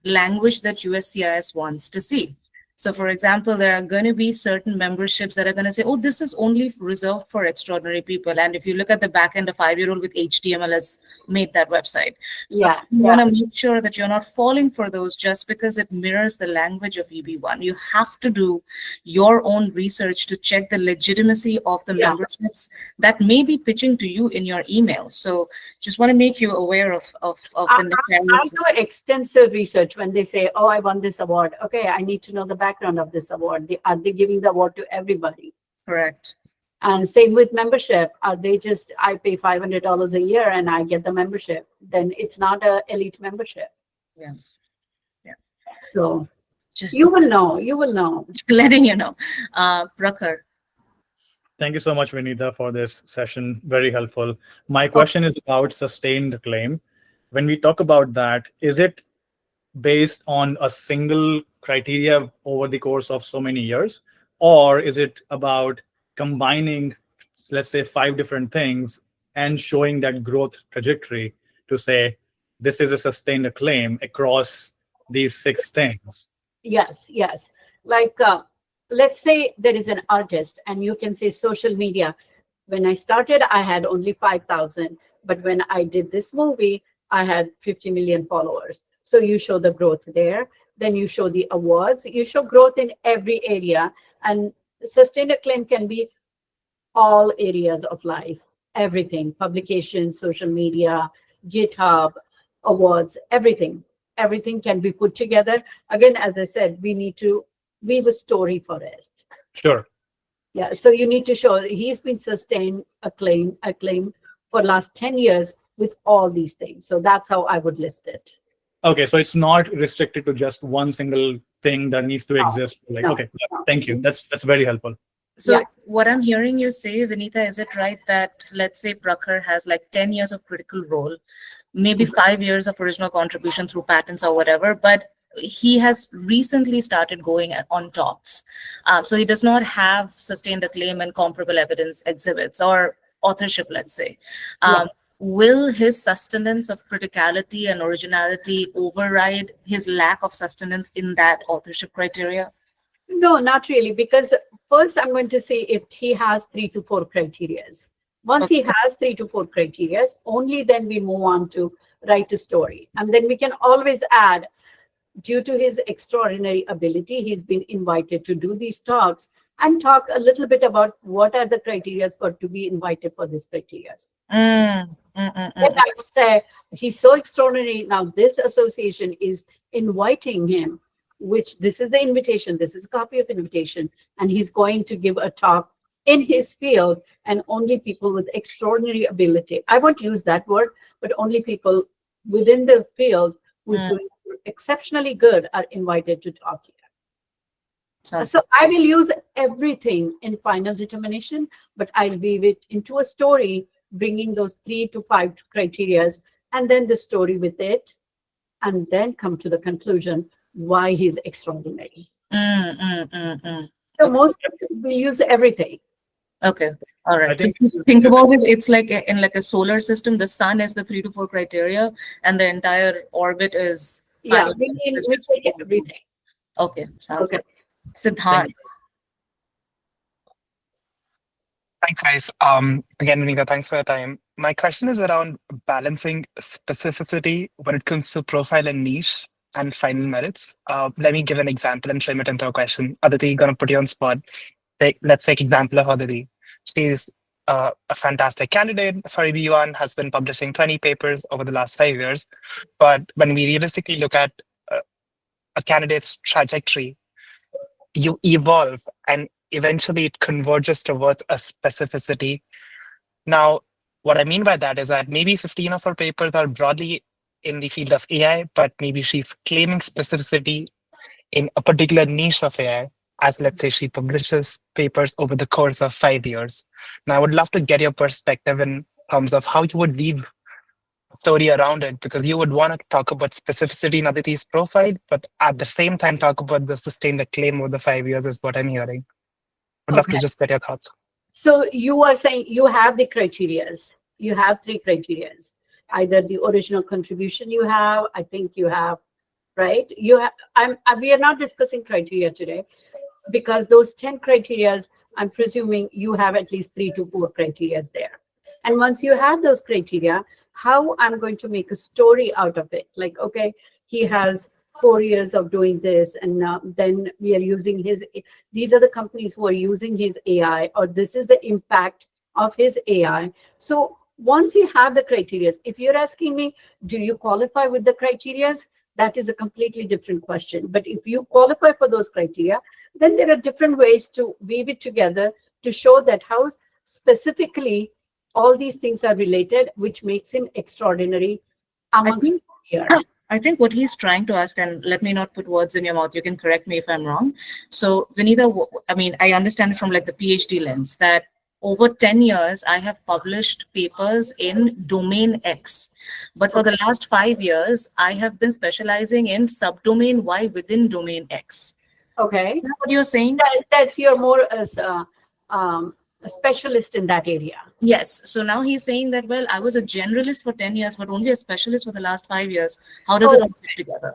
language that USCIS wants to see. So for example, there are going to be certain memberships that are going to say, oh, this is only reserved for extraordinary people. And if you look at the back end, a 5-year-old with HTML has made that website. So Yeah, you yeah. want to make sure that you're not falling for those just because it mirrors the language of EB1. You have to do your own research to check the legitimacy of the Yeah. memberships that may be pitching to you in your email. So just want to make you aware of the I nefarious. do extensive research when they say, oh, I won this award. Okay, I need to know the background of this award. Are they giving the award to everybody? Correct. And same with membership. Are they just, I pay $500 a year and I get the membership? Then it's not a elite membership. Yeah. Yeah. So Just you will know. You will know. letting you know. Prakhar. Thank you so much, Vineeta, for this session. Very helpful. My question is about sustained claim. When we talk about that, is it based on a single criteria over the course of so many years? Or is it about combining, let's say, 5 different things and showing that growth trajectory to say, this is a sustained claim across these 6 things? Yes, yes. Like, let's say there is an artist and you can say social media. When I started, I had only 5,000. But when I did this movie, I had 50 million followers. So you show the growth there. Then you show the awards. You show growth in every area. And sustained claim can be all areas of life, everything, publication, social media, GitHub, awards, everything. Everything can be put together. Again, as I said, we need to weave a story for it. Sure. Yeah, so you need to show he's been sustained acclaim for last 10 years with all these things. So that's how I would list it. Okay, so it's not restricted to just one single thing that needs to exist. Like, no, okay, no. thank you. That's very helpful. So Yeah. what I'm hearing you say, Vineeta, is it right that let's say Prakhar has like 10 years of critical role, maybe 5 years of original contribution through patents or whatever, but he has recently started going on talks. So he does not have sustained acclaim and comparable evidence exhibits or authorship, let's say. Will his sustenance of criticality and originality override his lack of sustenance in that authorship criteria? No, not really, because first I'm going to say if he has 3 to 4 criterias. Once he has 3 to 4 criterias, only then we move on to write a story. And then we can always add, due to his extraordinary ability, he's been invited to do these talks and talk a little bit about what are the criteria for to be invited for these criteria. Then I would say he's so extraordinary. Now this association is inviting him, which this is the invitation, this is a copy of invitation, and he's going to give a talk in his field, and only people with extraordinary ability, I won't use that word, but only people within the field who's doing exceptionally good are invited to talk here. So I will use everything in final determination, but I'll weave it into a story, bringing those 3 to 5 criterias, and then the story with it, and then come to the conclusion why he's extraordinary. So most of it, we use everything. Okay. All right. I think- So think about it. It's like in like a solar system. The sun is the 3 to 4 criteria, and the entire orbit is. Yeah, we take everything. Okay. Sounds Okay. good. Siddhant. Thanks, guys. Again, Vineeta, thanks for your time. My question is around balancing specificity when it comes to profile and niche and final merits. Let me give an example and frame it into a question. Aditi, gonna put you on spot. Let's take example of Aditi. She's a fantastic candidate for EB1, has been publishing 20 papers over the last 5 years. But when we realistically look at a candidate's trajectory, you evolve and eventually it converges towards a specificity. Now, what I mean by that is that maybe 15 of her papers are broadly in the field of AI, but maybe she's claiming specificity in a particular niche of AI, as let's say she publishes papers over the course of 5 years. Now, I would love to get your perspective in terms of how you would weave a story around it, because you would want to talk about specificity in Aditi's profile, but at the same time talk about the sustained acclaim over the 5 years is what I'm hearing. I'd love to just get your thoughts. So you are saying you have the criterias. You have 3 criterias. Either the original contribution you have, I think you have right? We are not discussing criteria today, because those 10 criterias, I'm presuming you have at least 3 to 4 criterias there. And once you have those criteria, how I'm going to make a story out of it. Like, okay, he has 4 years of doing this, and then we are using these are the companies who are using his AI, or this is the impact of his AI. So once you have the criteria, if you're asking me, do you qualify with the criteria? That is a completely different question. But if you qualify for those criteria, then there are different ways to weave it together to show that how specifically all these things are related, which makes him extraordinary amongst here. I think what he's trying to ask, and let me not put words in your mouth, you can correct me if I'm wrong. So Vineeta, I mean, I understand it from like the PhD lens that over 10 years, I have published papers in domain X. But for the last 5 years, I have been specializing in subdomain Y within domain X. Okay. Is that what you're saying? That's you're more as a specialist in that area. Yes. So now he's saying that, well, I was a generalist for 10 years, but only a specialist for the last 5 years. How does it all fit together?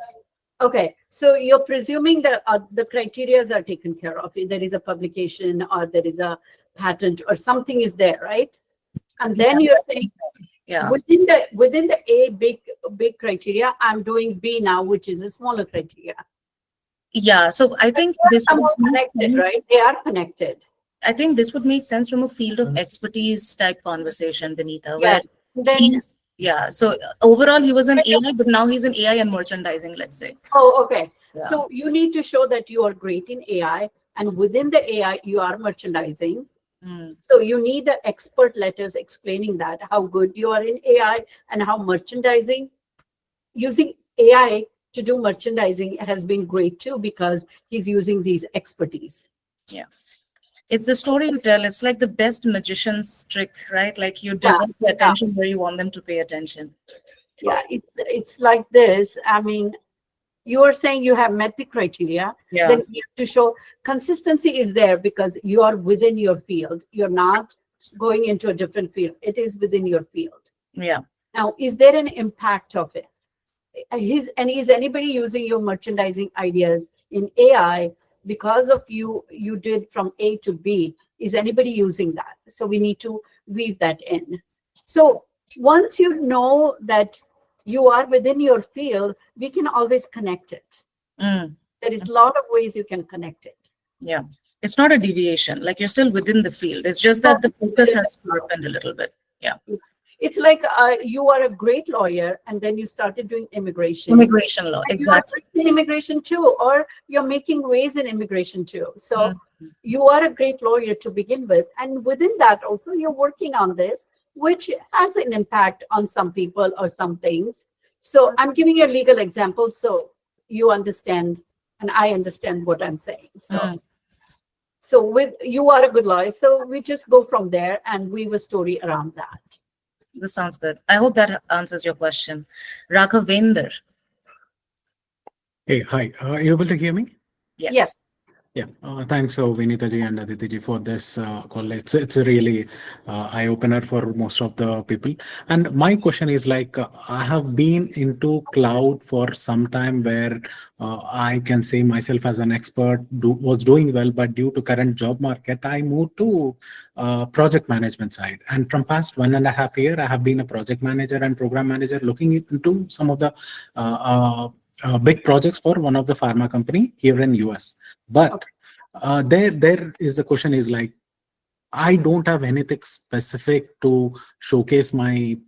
Okay. So you're presuming that the criteria are taken care of. There is a publication, or there is a patent, or something is there, right? And then you're saying, yeah, within the A big criteria, I'm doing B now, which is a smaller criteria. Yeah. So I think this Are would all make connected, sense. right? They are connected. I think this would make sense from a field of expertise type conversation, Vineeta. Yes. Then, Yeah. So overall, he was an AI, but now he's an AI and merchandising, let's say. oh, okay. Yeah. So you need to show that you are great in AI, and within the AI, you are merchandising. Mm. So you need the expert letters explaining that, how good you are in AI and how merchandising, using AI to do merchandising has been great too, because he's using these expertise. Yeah. It's the story you tell. It's like the best magician's trick, right? Like you divert the attention where you want them to pay attention. Yeah, it's like this. I mean, you are saying you have met the criteria. Yeah. Then you have to show consistency is there because you are within your field. You're not going into a different field. It is within your field. Yeah. Now, is there an impact of it? Is anybody using your merchandising ideas in AI because of you did from A to B? Is anybody using that? So we need to weave that in. So once you know that you are within your field, we can always connect it. Mm. There is a lot of ways you can connect it. Yeah. It's not a deviation. Like you're still within the field. It's just that the focus has sharpened a little bit. Yeah. It's like you are a great lawyer, and then you started doing immigration. Immigration law. And Exactly. you are in immigration too, or you're making waves in immigration too. So you are a great lawyer to begin with. And within that also, you're working on this, which has an impact on some people or some things. So I'm giving you a legal example so you understand and I understand what I'm saying. So with you are a good lawyer. So we just go from there and weave a story around that. This sounds good. I hope that answers your question. Raghavendra. Hey, hi. Are you able to hear me? Yes. Yes. Yeah. Thanks, Vineeta ji and Aditi ji, for this call. It's a really eye opener for most of the people. And my question is like, I have been into cloud for some time where I can say myself as an expert was doing well, but due to current job market, I moved to project management side. And from past 1.5 years, I have been a project manager and program manager looking into some of the big projects for one of the pharma company here in US. But there is the question is like, I don't have anything specific to showcase my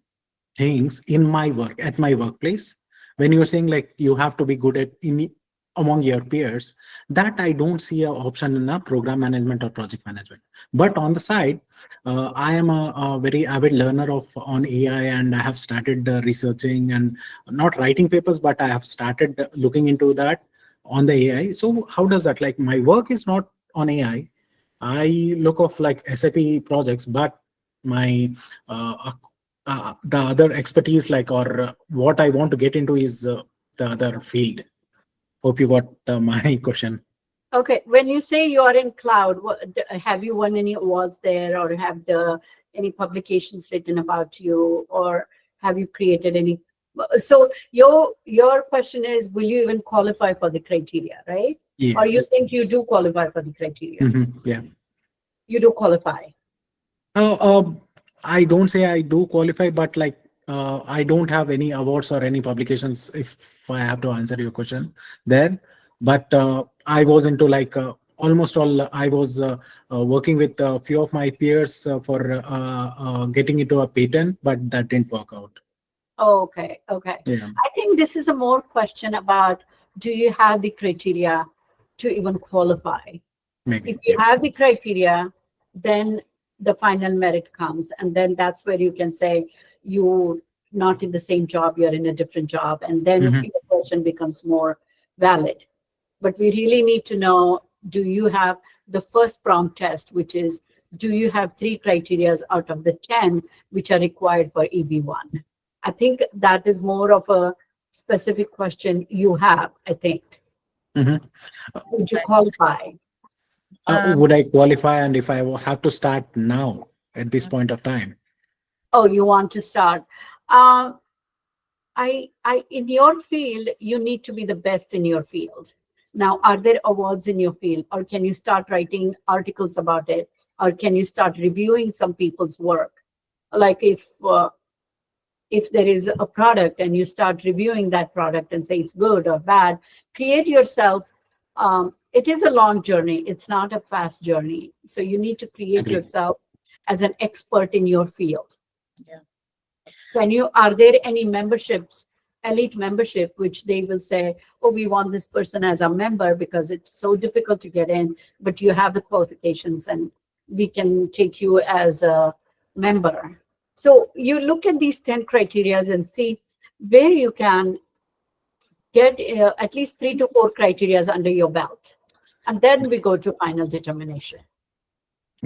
things in my work, at my workplace. When you're saying like you have to be good at among your peers, that I don't see an option in a program management or project management. But on the side, I am a very avid learner on AI, and I have started researching and not writing papers, but I have started looking into that on the AI. So how does that, like my work is not on AI. I look of like SAP projects, but my the other expertise like or what I want to get into is the other field. Hope you got my question. Okay, when you say you are in cloud, have you won any awards there, or have any publications written about you, or have you created any So your question is, will you even qualify for the criteria, right? Or you Yes. think you do qualify for the criteria? Yeah. You do qualify. I don't say I do qualify, but like I don't have any awards or any publications, if I have to answer your question there. But I was into like almost all, I was working with a few of my peers for getting into a patent, but that didn't work out. Okay, okay. Yeah, I think this is a more question about, do you have the criteria to even qualify? maybe. If you Yeah. have the criteria, then the final merit comes, and then that's where you can say you're not in the same job, you're in a different job, and then Mhm. your question becomes more valid. But we really need to know, do you have the first prompt test, which is, do you have 3 criteria out of the 10 which are required for EB1? I think that is more of a specific question you have, I think. Mhm. Would you qualify? Would I qualify, and if I have to start now at this point of time? Oh, you want to start. In your field, you need to be the best in your field. Now, are there awards in your field, or can you start writing articles about it, or can you start reviewing some people's work? Like if there is a product and you start reviewing that product and say it's good or bad, create yourself. It is a long journey. It's not a fast journey. So you need to create Agreed. yourself as an expert in your field. Yeah. Are there any memberships, elite membership, which they will say, oh, we want this person as a member because it's so difficult to get in, but you have the qualifications and we can take you as a member. So you look at these 10 criteria and see where you can get at least 3 to 4 criteria under your belt. And then we go to final determination.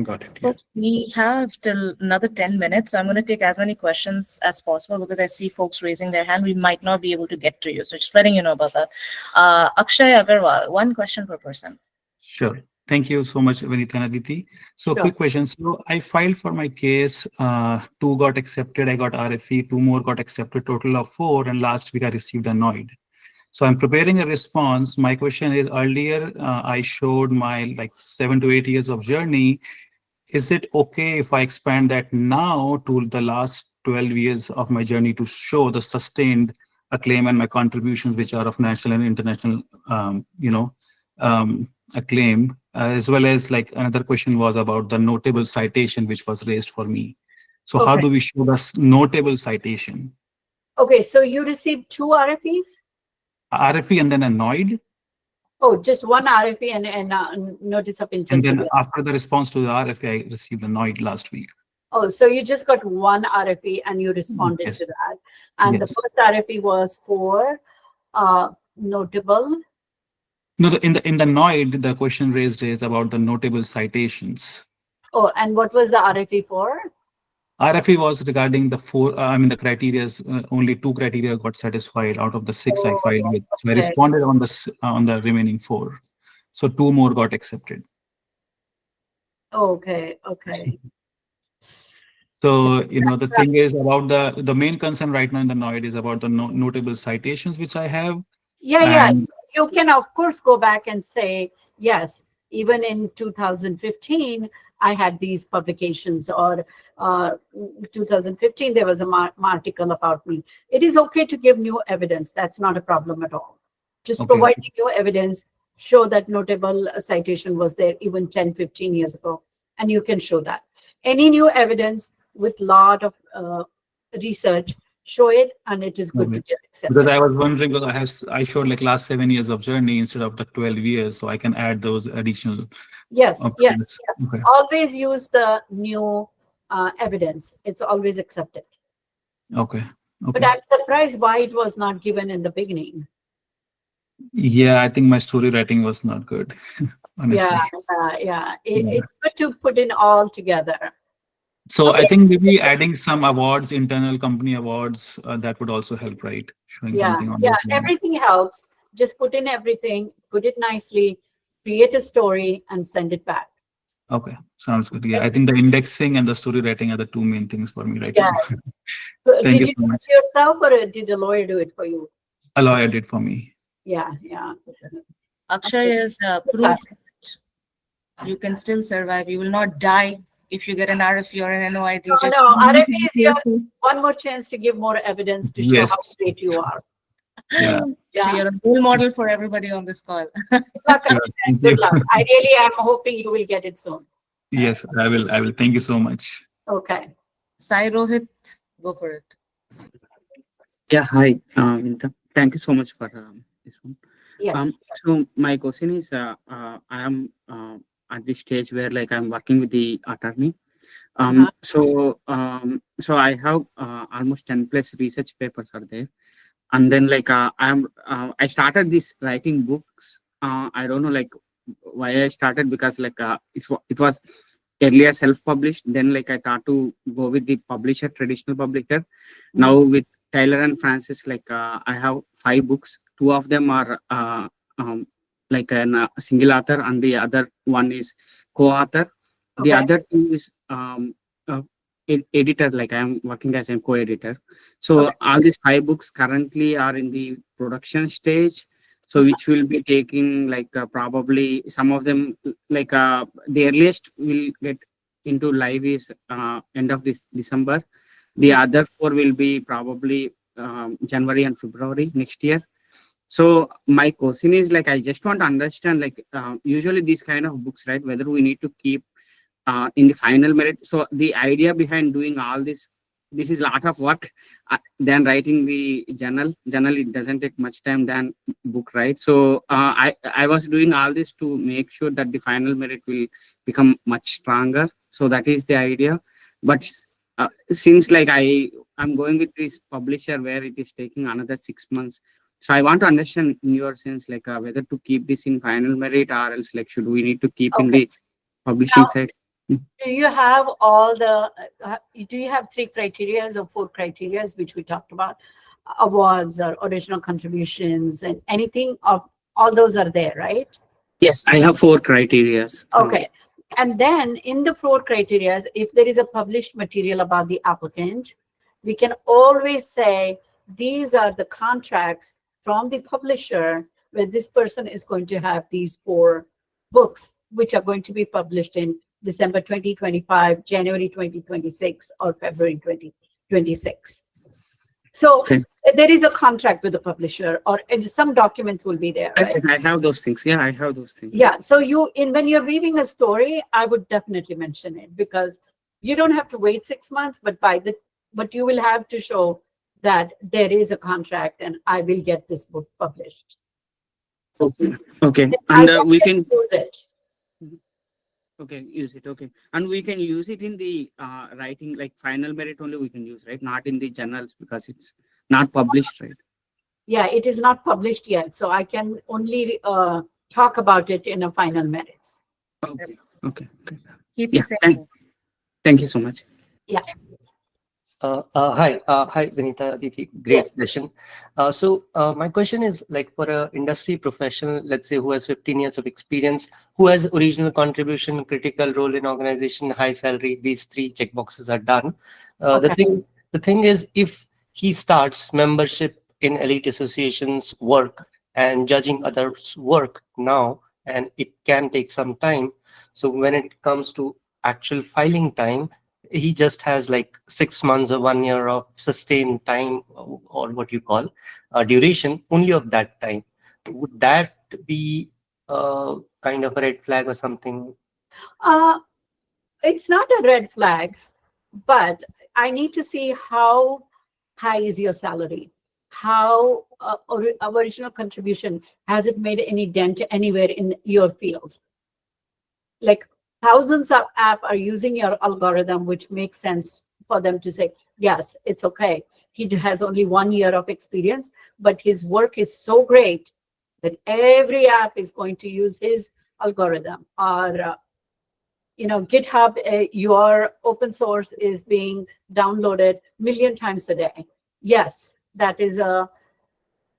Got it. Yeah. But we have till another 10 minutes, so I'm going to take as many questions as possible because I see folks raising their hand. We might not be able to get to you. So just letting you know about that. Akshay Agarwal, 1 question per person. Sure. Thank you so much, Vineeta and Aditi. So Sure. quick question. So I filed for my case, 2 got accepted, I got RFE, 2 more got accepted, total of 4, and last week I received a NOID. So I'm preparing a response. My question is, earlier I showed my like 7 to 8 years of journey. Is it okay if I expand that now to the last 12 years of my journey to show the sustained acclaim and my contributions, which are of national and international, acclaim, as well as like another question was about the notable citation, which was raised for me. So how Okay. do we show the notable citation? Okay, so you received 2 RFEs? RFE and then a NOID, Oh, just 1 RFE and notice of intent. and to then bid. after the response to the RFE, I received a NOID last week. Oh, so you just got 1 RFE and you responded Yes. to that. And Yes. the first RFE was for notable. No, in the NOID, the question raised is about the notable citations. Oh, and what was the RFE for? RFE was regarding the 4, the criteria, only 2 criteria got satisfied out of the 6 I filed with. So I okay. responded on the remaining 4. So 2 more got accepted. Okay, okay. So, the thing is about the main concern right now in the NOID is about the notable citations, which I have. Yeah. And You can, of course, go back and say, yes, even in 2015, I had these publications, or 2015, there was an article about me. It is okay to give new evidence. That's not a problem at all. Just Okay. provide new evidence, show that notable citation was there even 10, 15 years ago, and you can show that. Any new evidence with lot of research, show it, and it is good to get accepted. because I was wondering, because I showed like last 7 years of journey instead of the 12 years, so I can add those additional. Yes. Okay. Always use the new evidence. It's always accepted. Okay. But I'm surprised why it was not given in the beginning. Yeah, I think my story writing was not good. Honestly. Yeah. It's good to put in all together. So Okay. I think maybe adding some awards, internal company awards, that would also help, right? Showing something on. Everything helps. Just put in everything, put it nicely, create a story, and send it back. Okay, sounds good. Yeah, I think the indexing and the story writing are the two main things for me right now. Yes. Thank Did you you so do much. it yourself or did a lawyer do it for you? A lawyer did for me. Yeah, yeah. Akshay is proof you can still survive. You will not die if you get an RFE or an NOID. No, Just no, RFE is your one more chance to give more evidence to show how Yes. great you are. Yeah. So Yeah. you're a role model for everybody on this call. Good luck, Yeah, Akshay. thank Good you. luck. I really am hoping you will get it soon. Yes, I will. I will. Thank you so much. Okay. Sai Rohit, go for it. Yeah, hi, Vineeta. Thank you so much for this one. Yes. So my question is, I am at this stage where like I'm working with the attorney. So I have almost 10 plus research papers are there, and then like I started this writing books. I don't know like why I started, because like it was earlier self-published. Then like I thought to go with the publisher, traditional publisher. Now with Taylor and Francis, like I have 5 books. 2 of them are like a single author, and the other one is co-author. The Okay. other 2 is editor, like I am working as a co-editor. So all these 5 books currently are in the production stage. So which will be taking like probably some of them, like the earliest will get into live is end of this December. The other 4 will be probably January and February next year. So my question is like, I just want to understand like usually these kind of books, right, whether we need to keep in the final merit. So the idea behind doing all this is a lot of work than writing the journal. It doesn't take much time than book, right? So I was doing all this to make sure that the final merit will become much stronger. So that is the idea. But since like I'm going with this publisher where it is taking another 6 months. So I want to understand in your sense, like whether to keep this in final merit or else like should we need to keep in the publishing side? Do you have all the, do you have 3 criterias or 4 criterias, which we talked about? Awards or original contributions and anything of all those are there, right? Yes, I have 4 criterias. Okay. And then in the 4 criterias, if there is a published material about the applicant, we can always say, these are the contracts from the publisher where this person is going to have these 4 books, which are going to be published in December 2025, January 2026, or February 2026. So there is a contract with the publisher, or and some documents will be there, right? I have those things. Yeah, I have those things. Yeah. So when you're reading a story, I would definitely mention it, because you don't have to wait 6 months, but but you will have to show that there is a contract and I will get this book published. Okay. I And don't we get can to use it. okay use it. Okay, and we can use it in the writing, like final merit only we can use, right? Not in the journals because it's not published, right? Yeah, it is not published yet, so I can only talk about it in a final merits. Okay. Keep Yeah, it simple. thank you so much. Yeah. Hi, Vineeta, Aditi, great session. So my question is like for a industry professional, let's say who has 15 years of experience, who has original contribution, critical role in organization, high salary, these 3 checkboxes are done. The thing is, if he starts membership in elite associations work and judging others' work now, and it can take some time. So when it comes to actual filing time, he just has like 6 months or 1 year of sustained time, or what you call duration only of that time. Would that be kind of a red flag or something? It's not a red flag, but I need to see how high is your salary, how original contribution, has it made any dent anywhere in your fields? Like thousands of apps are using your algorithm, which makes sense for them to say, yes, it's okay. He has only 1 year of experience, but his work is so great that every app is going to use his algorithm. Or, GitHub, your open source is being downloaded 1 million times a day. Yes, that is a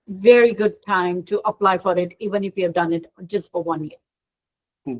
very good time to apply for it, even if you have done it just for 1 year.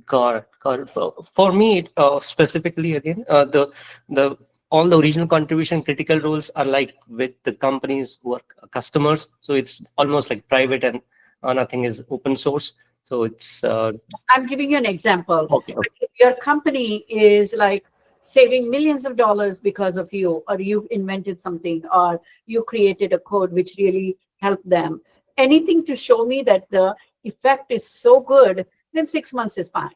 Got it. Got it. For me, specifically again, the all the original contribution critical roles are like with the companies who are customers. So it's almost like private and nothing is open source. So it's I'm giving you an example. okay. If your company is like saving millions of dollars because of you, or you invented something, or you created a code which really helped them, anything to show me that the effect is so good, then 6 months is fine.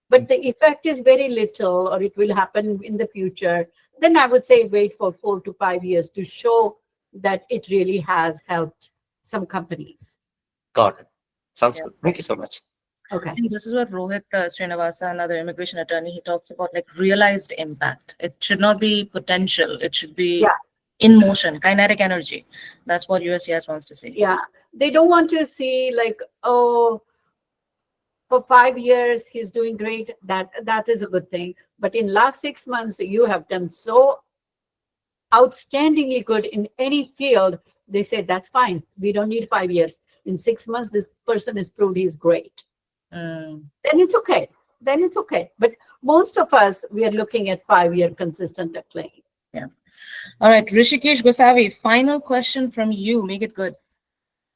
But the effect is very little, or it will happen in the future, then I would say wait for 4 to 5 years to show that it really has helped some companies. Got it. Sounds Yeah. good. Thank you so much. Okay. And this is what Rohit Srinivasa, another immigration attorney, he talks about, like realized impact. It should not be potential. It should be Yeah. in motion, kinetic energy. That's what USCIS wants to see. Yeah. They don't want to see like, oh, for 5 years, he's doing great. That is a good thing. But in last 6 months, you have done so outstandingly good in any field. They say, that's fine. We don't need 5 years. In 6 months, this person has proved he's great. Then it's okay. Then it's okay. But most of us, we are looking at 5-year consistent acclaim. Yeah. All right, Rishikesh Gosavi, final question from you. Make it good.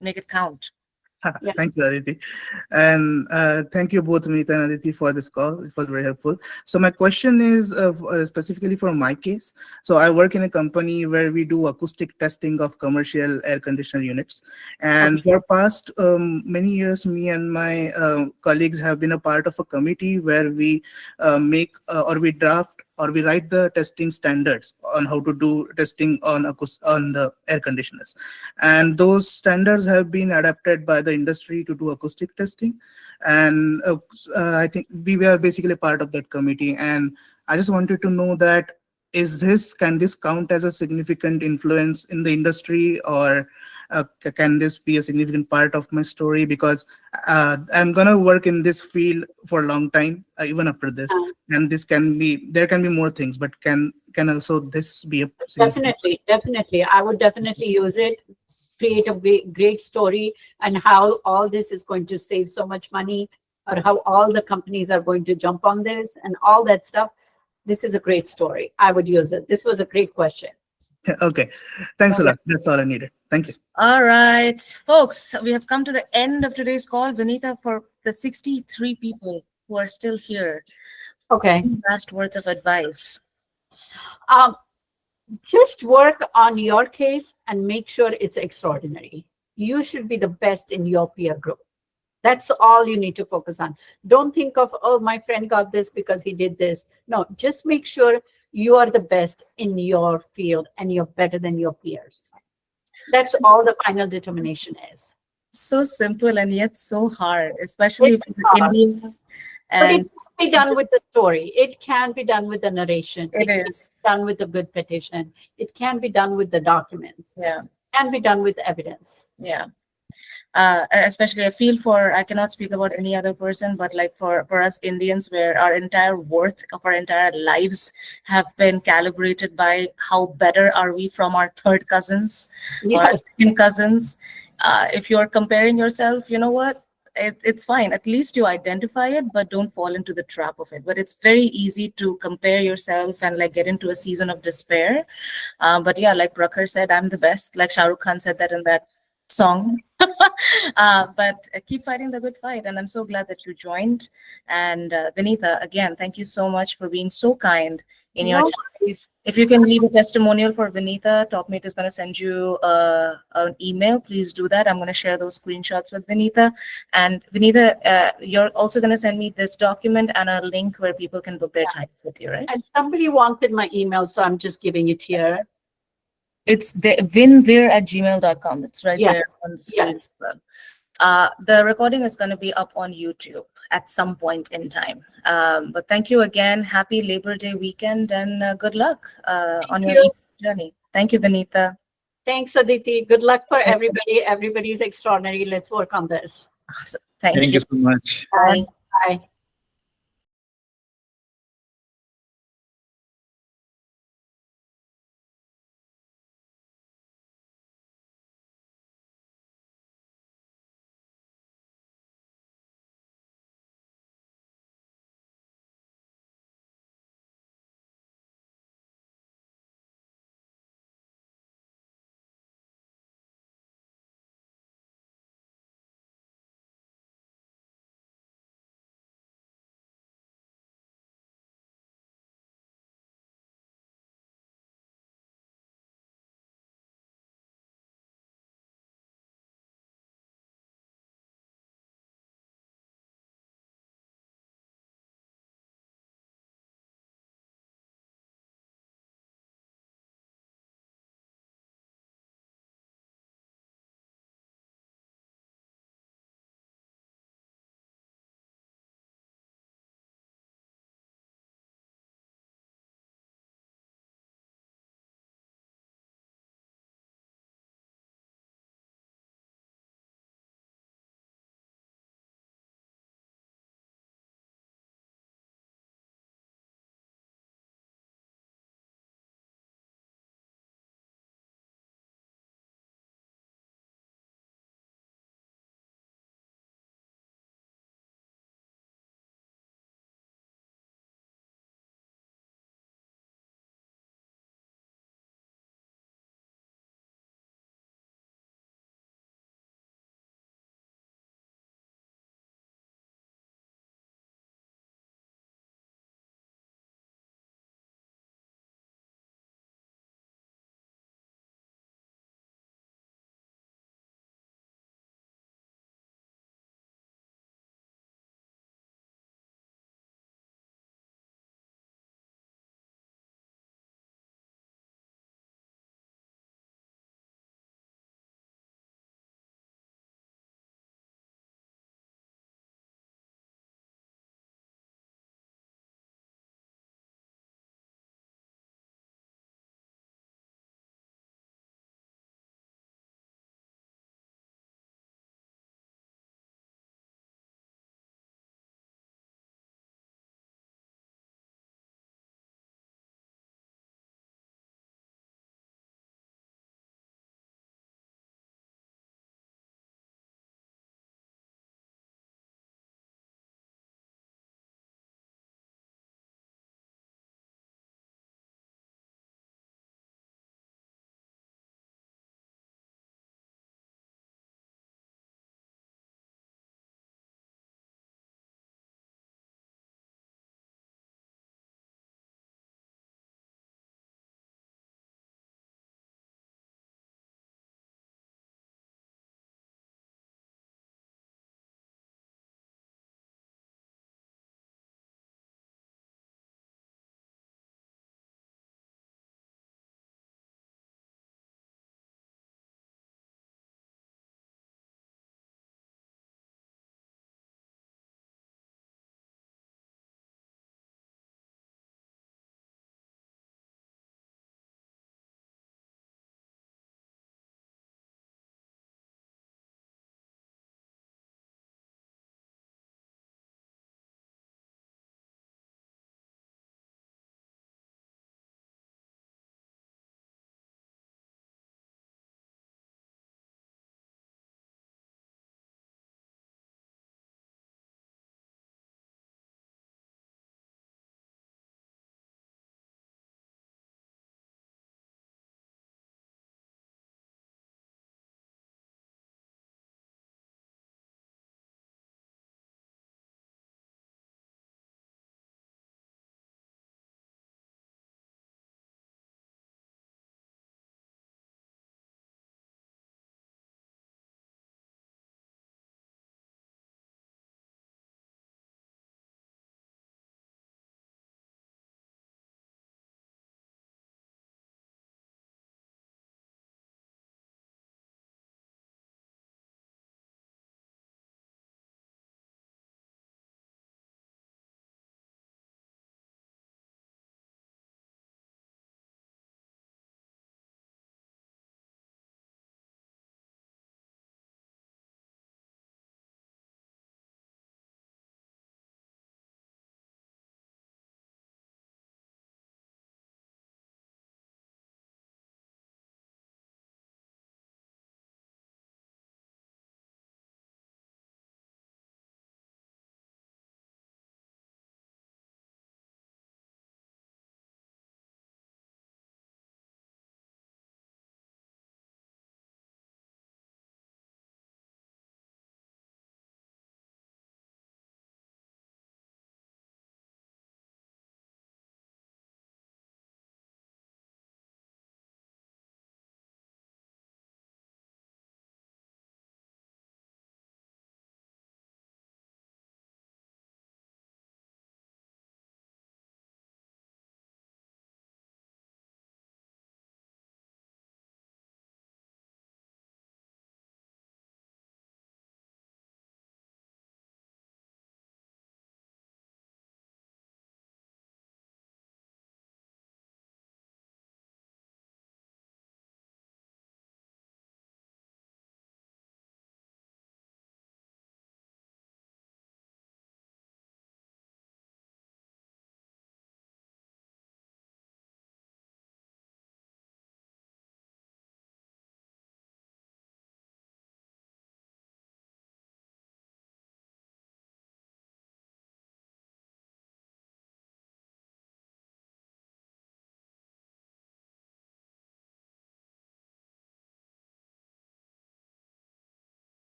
Make it count. Yeah. Thank you, Aditi. And thank you both, Vineeta and Aditi, for this call. It was very helpful. So my question is specifically for my case. So I work in a company where we do acoustic testing of commercial air conditioner units. And for past many years, me and my colleagues have been a part of a committee where we make or we draft or we write the testing standards on how to do testing on the air conditioners. And those standards have been adapted by the industry to do acoustic testing. And I think we were basically part of that committee. And I just wanted to know that, can this count as a significant influence in the industry, or can this be a significant part of my story? Because I'm gonna work in this field for a long time, even after this. And there can be more things, but can also this be a Definitely. I would definitely use it, create a great story, and how all this is going to save so much money, or how all the companies are going to jump on this and all that stuff. This is a great story. I would use it. This was a great question. Okay, thanks a lot. That's all I needed. Thank you. All right, folks, we have come to the end of today's call. Vineeta, for the 63 people who are still here, Okay. last words of advice. Just work on your case and make sure it's extraordinary. You should be the best in your peer group. That's all you need to focus on. Don't think of, oh, my friend got this because he did this. No, just make sure you are the best in your field and you're better than your peers. That's all the final determination is. So simple and yet so hard, especially if you're Indian. But And it can be done with the story. It can be done with the narration. It can is. be done with the good petition. It can be done with the documents. Yeah. It can be done with evidence. Yeah. Especially I cannot speak about any other person, but like for us Indians, where our entire worth of our entire lives have been calibrated by how better are we from our third cousins or our Yes. second cousins. If you're comparing yourself, you know what? It's fine. At least you identify it, but don't fall into the trap of it. But it's very easy to compare yourself and like get into a season of despair. But yeah, like Prakhar said, I'm the best. Like Shah Rukh Khan said that in that song. But keep fighting the good fight. And I'm so glad that you joined. And Vineeta, again, thank you so much for being so kind in your No time. worries. If you can leave a testimonial for Vineeta, TopMate is going to send you an email. Please do that. I'm going to share those screenshots with Vineeta. And Vineeta, you're also going to send me this document and a link where people can book their time with you, right? And somebody wanted my email, so I'm just giving it here. It's the vinveer@gmail.com. It's right Yes. there on the screen as well. The recording is going to be up on YouTube at some point in time. But thank you again. Happy Labor Day weekend and good luck on your you. journey. Thank you, Vineeta. Thanks, Aditi. Good luck for everybody. Everybody's extraordinary. Let's work on this. Awesome. Thank Thank you. you so much. Bye. Bye.